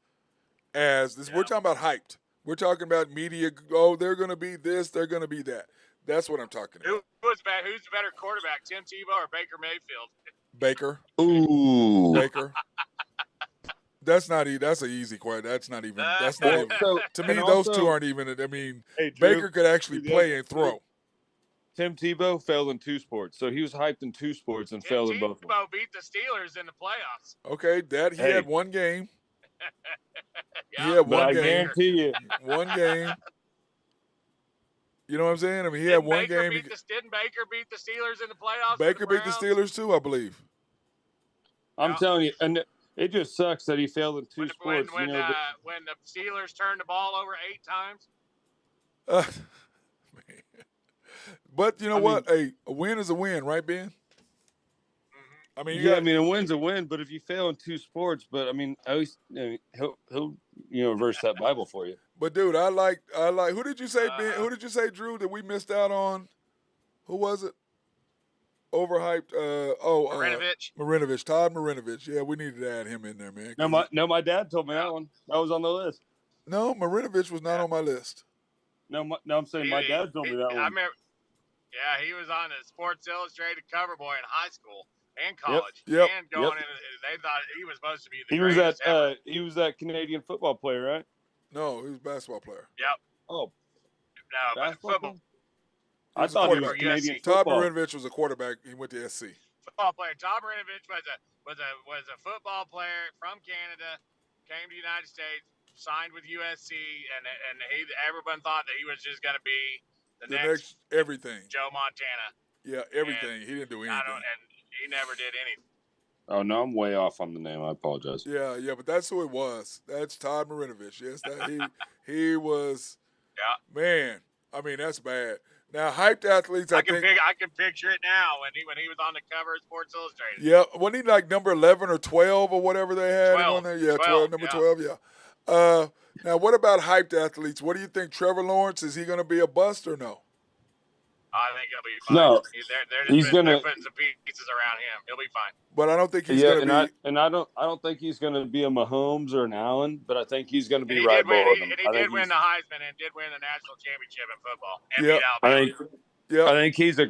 as this. We're talking about hyped. We're talking about media. Oh, they're going to be this. They're going to be that. That's what I'm talking about. Who's the better quarterback, Tim Tebow or Baker Mayfield? Baker. Ooh. Baker. That's an easy question. That's not even. To me, those two aren't even. I mean, Drew, Baker could actually play and throw. Tim Tebow failed in 2 sports, so he was hyped in 2 sports and failed in both. Tebow beat the Steelers in the playoffs. Okay, he had one game. I guarantee you, one game. You know what I'm saying? I mean, he had one game. Didn't Baker beat the Steelers in the playoffs? Baker beat the Steelers too, I believe. I'm telling you, and it just sucks that he failed in 2 sports. When the Steelers turned the ball over 8 times. But you know what? A win is a win, right, Ben? Mm-hmm. I mean, a win's a win. But if you fail in 2 sports, but I mean, he'll verse that Bible for you. But dude, I like. Who did you say, Ben? Who did you say, Drew, that we missed out on? Who was it? Overhyped. Marinovich. Todd Marinovich. Yeah, we needed to add him in there, man. My dad told me that one. That was on the list. No, Marinovich was not on my list. No, I'm saying my dad told me that one. I remember. Yeah, he was on the Sports Illustrated cover boy in high school and college. Yep. And going in, they thought he was supposed to be the greatest ever. He was that Canadian football player, right? No, he was a basketball player. Yep. Oh. No, but football. I thought he was Canadian football. Todd Marinovich was a quarterback. He went to SC. Football player. Todd Marinovich was a football player from Canada, came to the United States, signed with USC, and everyone thought that he was just going to be the next everything. Joe Montana. Yeah, everything. He didn't do anything. And he never did anything. Oh, no, I'm way off on the name. I apologize. Yeah, but that's who it was. That's Todd Marinovich. Yes, he was. Yeah. Man, I mean, that's bad. Now, hyped athletes, I think. I can picture it now when he was on the cover of Sports Illustrated. Yeah, wasn't he like number 11 or 12 or whatever they had 12, on there? Yeah, 12, number 12, yeah. Now, what about hyped athletes? What do you think? Trevor Lawrence, is he going to be a bust or no? I think he'll be fine. No, they're putting some pieces around him. He'll be fine. But I don't think he's going to be. I don't think he's going to be a Mahomes or an Allen. But I think he's going to be He right did below them. He did win the Heisman and did win the national championship in football. And Yep. beat Alabama. I think he's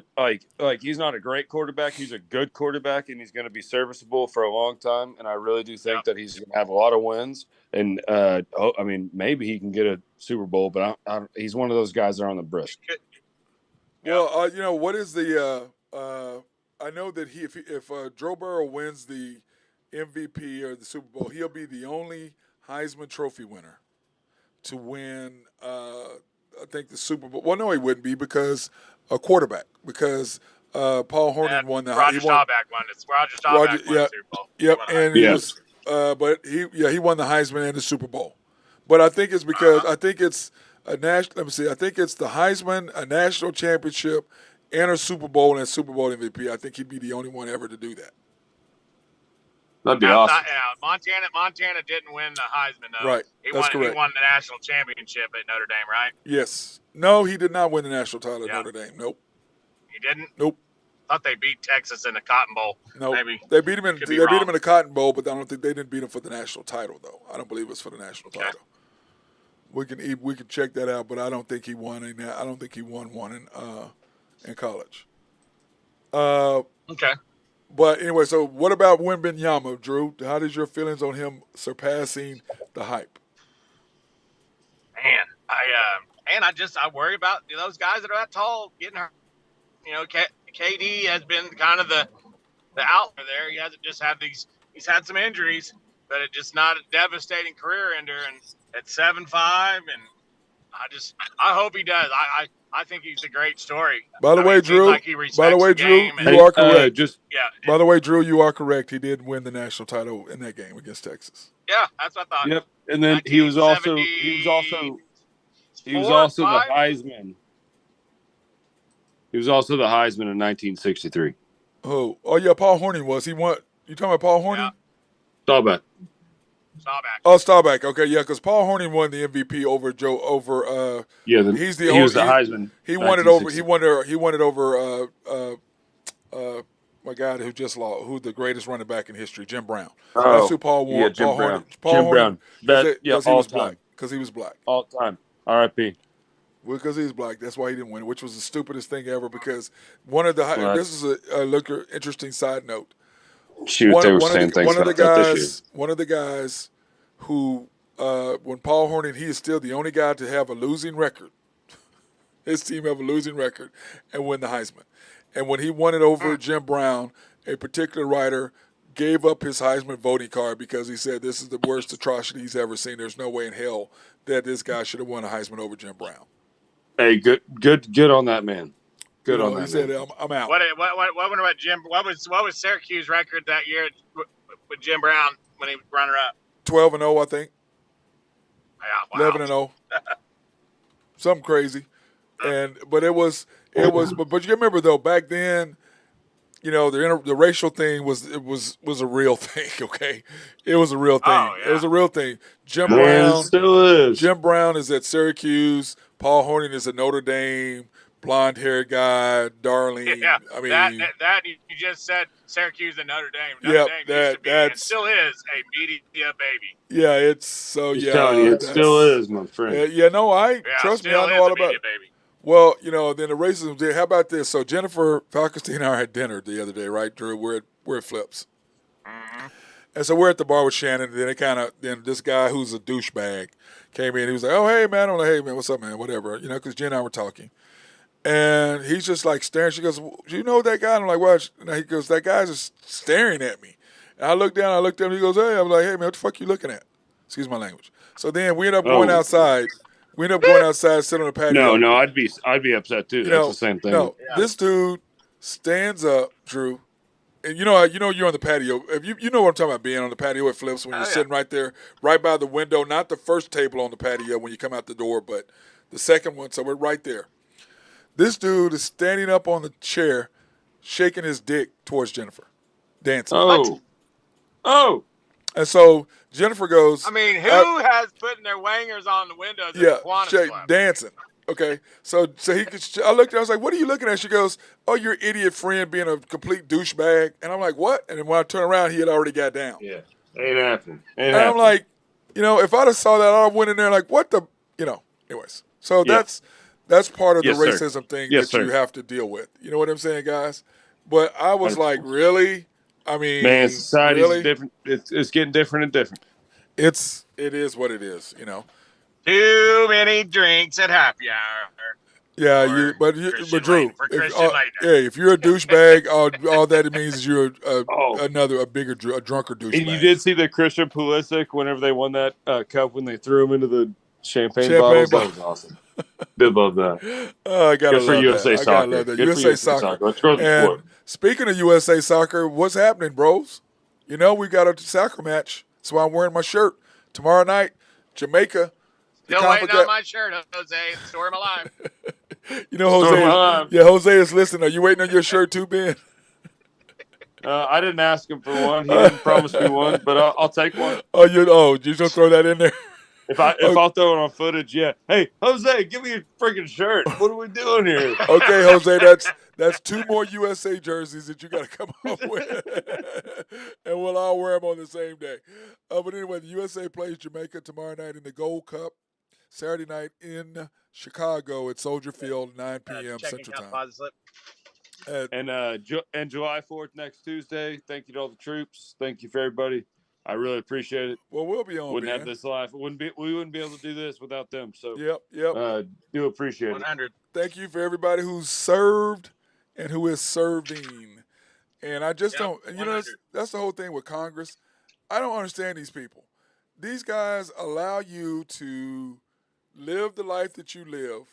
he's not a great quarterback. He's a good quarterback, and he's going to be serviceable for a long time. And I really do think that he's going to have a lot of wins. And I mean, maybe he can get a Super Bowl, but he's one of those guys that are on the brisk. Well, what is the? I know that if Joe Burrow wins the MVP or the Super Bowl, he'll be the only Heisman Trophy winner to win. I think the Super Bowl. Well, no, he wouldn't be because a quarterback. Because Paul Hornung won the. Roger Staubach won it. Roger Staubach won the Super Bowl. Yep, and he was. But he won the Heisman and the Super Bowl. But I think it's because I think it's a national. Let me see. I think it's the Heisman, a national championship, and a Super Bowl and a Super Bowl MVP. I think he'd be the only one ever to do that. That'd be awesome. Montana didn't win the Heisman though. Right. That's correct. He won the national championship at Notre Dame, right? Yes. No, he did not win the national title at Notre Dame. Nope. He didn't. Nope. I thought they beat Texas in the Cotton Bowl. No, maybe they beat him in the Cotton Bowl, but I don't think they didn't beat him for the national title though. I don't believe it was for the national title. We can check that out, but I don't think he won one in college. Okay. But anyway, so what about Wembanyama, Drew? How does your feelings on him surpassing the hype? Man, I worry about those guys that are that tall getting hurt. KD has been kind of the outlier there. He hasn't just had these. He's had some injuries, but it's just not a devastating career ender. And at 7'5", and I hope he does. I think he's a great story. By the I mean, way, it seems Drew. like he respects the Drew, game. you And are correct. yeah, By the way, Drew, you are correct. He did win the national title in that game against Texas. yeah, that's what I thought. Yep. And then he was also the 1975? Heisman. He was also the Heisman in 1963. Oh yeah, Paul Hornung was. He won. You talking about Paul Hornung? Yeah. Staubach. Oh, Staubach. Okay, yeah, because Paul Hornung won the MVP over Joe. Yeah, he's the he only. was the Heisman. He won it over. He won it over. My guy who just lost, who's the greatest running back in history, Jim Brown. Oh, that's who Paul won. Yeah, Jim Paul Brown. Hornung. Paul Jim Hornung, Brown. Because he all was time. black. Because he was black. All time. R.I.P. Because he's black, that's why he didn't win it, which was the stupidest thing ever. Because one of the this is a interesting side note. Shoot, they were saying things about that this year. One of the guys who, when Paul Hornung, he is still the only guy to have a losing record. His team have a losing record and win the Heisman. And when he won it over Jim Brown, a particular writer gave up his Heisman voting card because he said this is the worst atrocity he's ever seen. There's no way in hell that this guy should have won a Heisman over Jim Brown. Hey, good on that man. Good on that. He said, man. "I'm out." What about Jim? What was Syracuse record that year with Jim Brown when he was runner up? 12-0, I think. Yeah, wow. 11-0. Something crazy. But it was but you remember though, back then, you know, the racial thing was a real thing, okay? It was a real thing. Oh, yeah. It was a real thing. Jim Man, Brown it still is. Jim Brown is at Syracuse. Paul Hornung is at Notre Dame. Blonde-haired guy, Darlene. Yeah, I mean, that you just said Syracuse and Notre Dame. Yep, Dame used to be, and still is a media baby. Yeah, it's so He's yeah. telling you, it still is, my friend. Yeah, no, trust me, I know all about it. Baby. Well, you know, then the racism. How about this? So Jennifer Falkenstein and I had dinner the other day, right, Drew? We're at Flips, and so we're at the bar with Shannon. And then this guy who's a douchebag came in. He was like, "Oh, hey man," I'm like, "Hey man, what's up, man? Whatever," you know, because Jen and I were talking, and he's just like staring. She goes, "You know that guy?" And I'm like, "What?" And he goes, "That guy's just staring at me." And I looked down. I looked at him. He goes, "Hey," I'm like, "Hey man, what the fuck you looking at?" Excuse my language. So then we end up going outside. We end up going outside, sit on the patio. No, I'd be upset too. That's the same thing. No, this dude stands up, Drew, and you know you're on the patio. If you know what I'm talking about, being on the patio at Flips when you're sitting right there, right by the window, not the first table on the patio when you come out the door, but the second one. So we're right there. This dude is standing up on the chair, shaking his dick towards Jennifer, dancing. Oh. And so Jennifer goes. I mean, who has putting their wangers on the windows? Yeah, Club? dancing. Okay, so I looked at her, I was like, "What are you looking at?" She goes, "Oh, your idiot friend being a complete douchebag." And I'm like, "What?" And then when I turned around, he had already got down. Yeah, ain't happening. And I'm like, you know, if I'd have saw that, I went in there like, "What the?" You know. Anyways, so that's part of the racism thing that you have to deal with. You know what I'm saying, guys? But I was like, really? I mean, man, society's different. It's getting different and different. It is what it is, you know. Too many drinks at happy hour. Yeah, but Drew, if you're a douchebag, all that it means is you're a bigger drunker douchebag. And you did see the Christian Pulisic whenever they won that cup when they threw him into the champagne bottles. That was awesome. Did love that. I gotta love USA that. Soccer. I gotta love that. USA Soccer. Let's grow the sport. Speaking of USA Soccer, what's happening, bros? You know, we got a soccer match. That's why I'm wearing my shirt. Tomorrow night, Jamaica. Still waiting on my shirt, Jose. Story of my life. You know, Jose. Yeah, Jose is listening. Are you waiting on your shirt too, Ben? I didn't ask him for one. He didn't promise me one, but I'll take one. You just gonna throw that in there? If I'll throw it on footage, yeah. Hey, Jose, give me a freaking shirt. What are we doing here? Okay, Jose, that's 2 more USA jerseys that you got to come up with, and we'll all wear them on the same day. But anyway, the USA plays Jamaica tomorrow night in the Gold Cup. Saturday night in Chicago at Soldier Field, 9 p.m. Central Time. And July 4th next Tuesday. Thank you to all the troops. Thank you for everybody. I really appreciate it. Well, we'll be on. Wouldn't have this life. We wouldn't be able to do this without them. So yep. Do appreciate 100. it. Thank you for everybody who's served and who is serving. And I just Yep, don't. And you know, 100. that's the whole thing with Congress. I don't understand these people. These guys allow you to live the life that you live,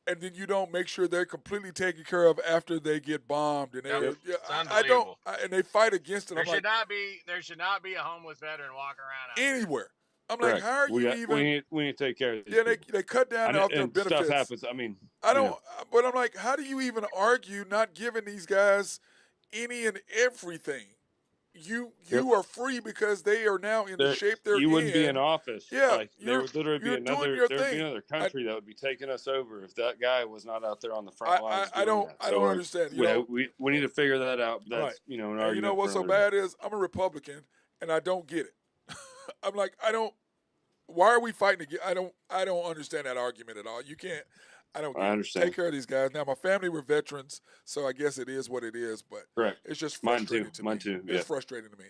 and then you don't make sure they're completely taken care of after they get bombed. And Yep. yeah, It's I don't. unbelievable. And they fight against it. There I'm should like, not be a homeless veteran walking around out there. anywhere. I'm like, Correct. how are you even? We need to take care of these Yeah, people. they cut down off their And stuff benefits. happens. I mean, I you don't. know, But I'm like, how do you even argue not giving these guys any and everything? You Yep. are free because they are now in the shape they're in. you wouldn't be in office. Yeah, Like there would literally be doing your there would be thing. another country that would be taking us over if that guy was not out there on the front lines. I don't understand. You know, we need to figure that out. That's right. an And argument. you know what's for so another bad day. is I'm a Republican and I don't get it. I'm like, I don't. Why are we fighting again? I don't understand that argument at all. You can't. I don't get I it. understand. Take care of these guys. Now my family were veterans, so I guess it is what it is. But Correct. it's just Mine frustrating too. to Mine me. too. It's Yeah. frustrating to me.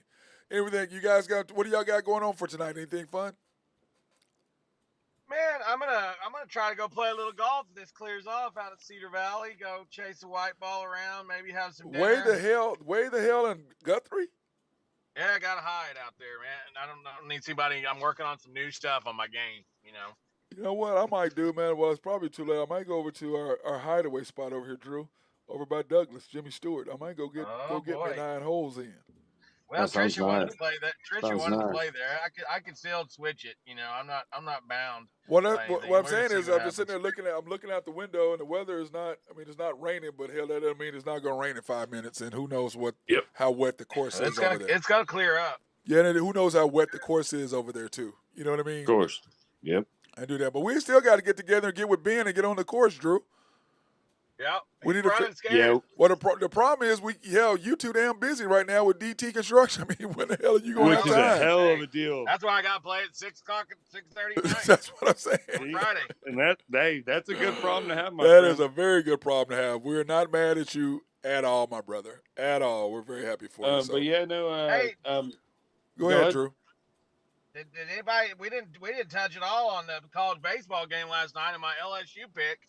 Everything you guys got? What do y'all got going on for tonight? Anything fun? Man, I'm gonna try to go play a little golf if this clears off out at Cedar Valley. Go chase a white ball around, maybe have some dinner. Way the hell in Guthrie? Yeah, I gotta hide out there, man. I don't need anybody. I'm working on some new stuff on my game. You know. You know what I might do, man? Well, it's probably too late. I might go over to our hideaway spot over here, Drew, over by Douglas, Jimmy Stewart. I might go get me boy. 9 holes in. Well, That sounds Trisha wanted nice. to play that. Trisha Sounds wanted to nice. play there. I could still switch it. You know, I'm not bound. What by anything. I'm We're saying gonna is, see I'm what just sitting there I'm looking out the window, and the weather is not. I mean, it's not raining, but hell, that doesn't mean it's not going to rain in 5 minutes, and who knows Yep. how wet the course is over there. It's gonna clear up. Yeah, and who knows how wet the course is over there too. You know what I mean? Of course. Yep. I do that, but we still got to get together and get with Ben and get on the course, Drew. Yep. We need to running scared. Yeah. Well, the problem is you too damn busy right now with DT construction. I mean, when the hell are you going to Which have is a time? hell of a deal. That's why I got to play at 6:00 and 6:30 at night That's what I'm saying. on Friday. And that's a good problem to have, my That friend. is a very good problem to have. We're not mad at you at all, my brother. At all. We're very happy for you. So. But yeah, no. Hey. Go ahead, Drew. Did anybody? We didn't touch it all on the college baseball game last night and my LSU pick.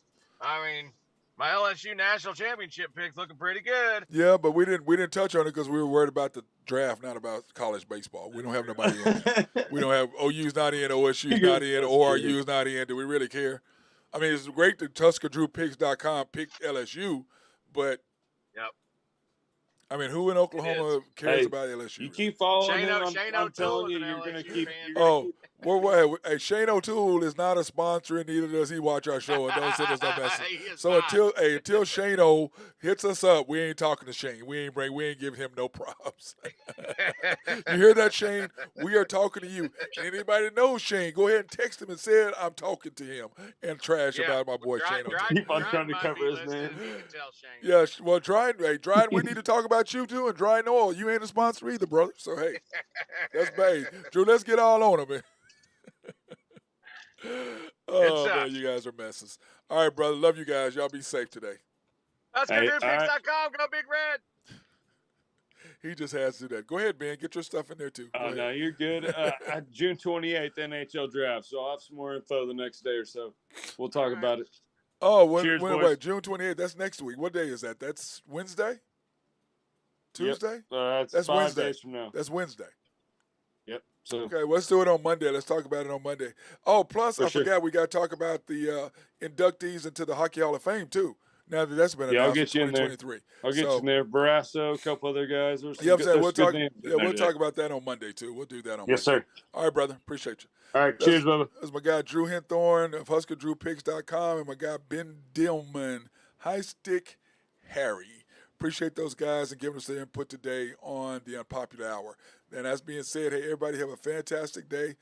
I mean, my LSU national championship pick's looking pretty good. Yeah, but we didn't touch on it because we were worried about the draft, not about college baseball. We don't have nobody in there. We don't have OU's not in, OSU's not in, ORU's not in. Do we really care? I mean, it's great that TuskerDrewPicks.com picked LSU, but Yep. I mean, who in Oklahoma cares about LSU? You keep following Shane him. Shane I'm O'Toole telling you, is an you're going to LSU keep. fan. Hey, Shane O'Toole is not a sponsor, and neither does he watch our show, and don't send us no message. He is So not. until Shane O hits us up, we ain't talking to Shane. We ain't giving him no props. You hear that, Shane? We are talking to you. And anybody that knows Shane, go ahead and text him and say I'm talking to him and trash about my boy Shane O'Toole. Keep on trying to cover his name. You can tell Shane. Yeah, well, Dryden, we need to talk about you too, and Dryden Oil. You ain't a sponsor either, brother. So hey, that's bad. Drew, let's get all on him, man. Oh man, you guys are messes. All right, brother. Love you guys. Y'all be safe today. Let's go DrewPicks.com. Go Big Red. He just has to do that. Go ahead, Ben. Get your stuff in there too. Oh, no, you're good. June 28th, NHL draft. So I'll have some more info the next day or so. We'll talk about it. Oh, Cheers, boys. wait, June 28th. That's next week. What day is that? That's Wednesday? Tuesday? Yep. That's 5 Wednesday. days from now. That's Wednesday. Yep. So Okay, let's do it on Monday. Let's talk about it on Monday. Oh, plus I forgot we got to talk about the inductees into the Hockey Hall of Fame too. Now that that's been announced I'll get you in there. 2023. I'll get you in there. Barrasso, a couple other guys. I'm saying we'll talk about that on Monday too. We'll do that on Monday. Yes, sir. All right, brother. Appreciate you. All right, cheers, Bubba. That's my guy Drew Henthorn of HuskerDrewPicks.com and my guy Ben Dillman, High Stick Harry. Appreciate those guys and giving us their input today on the Unpopular Hour. And as being said, hey, everybody have a fantastic day.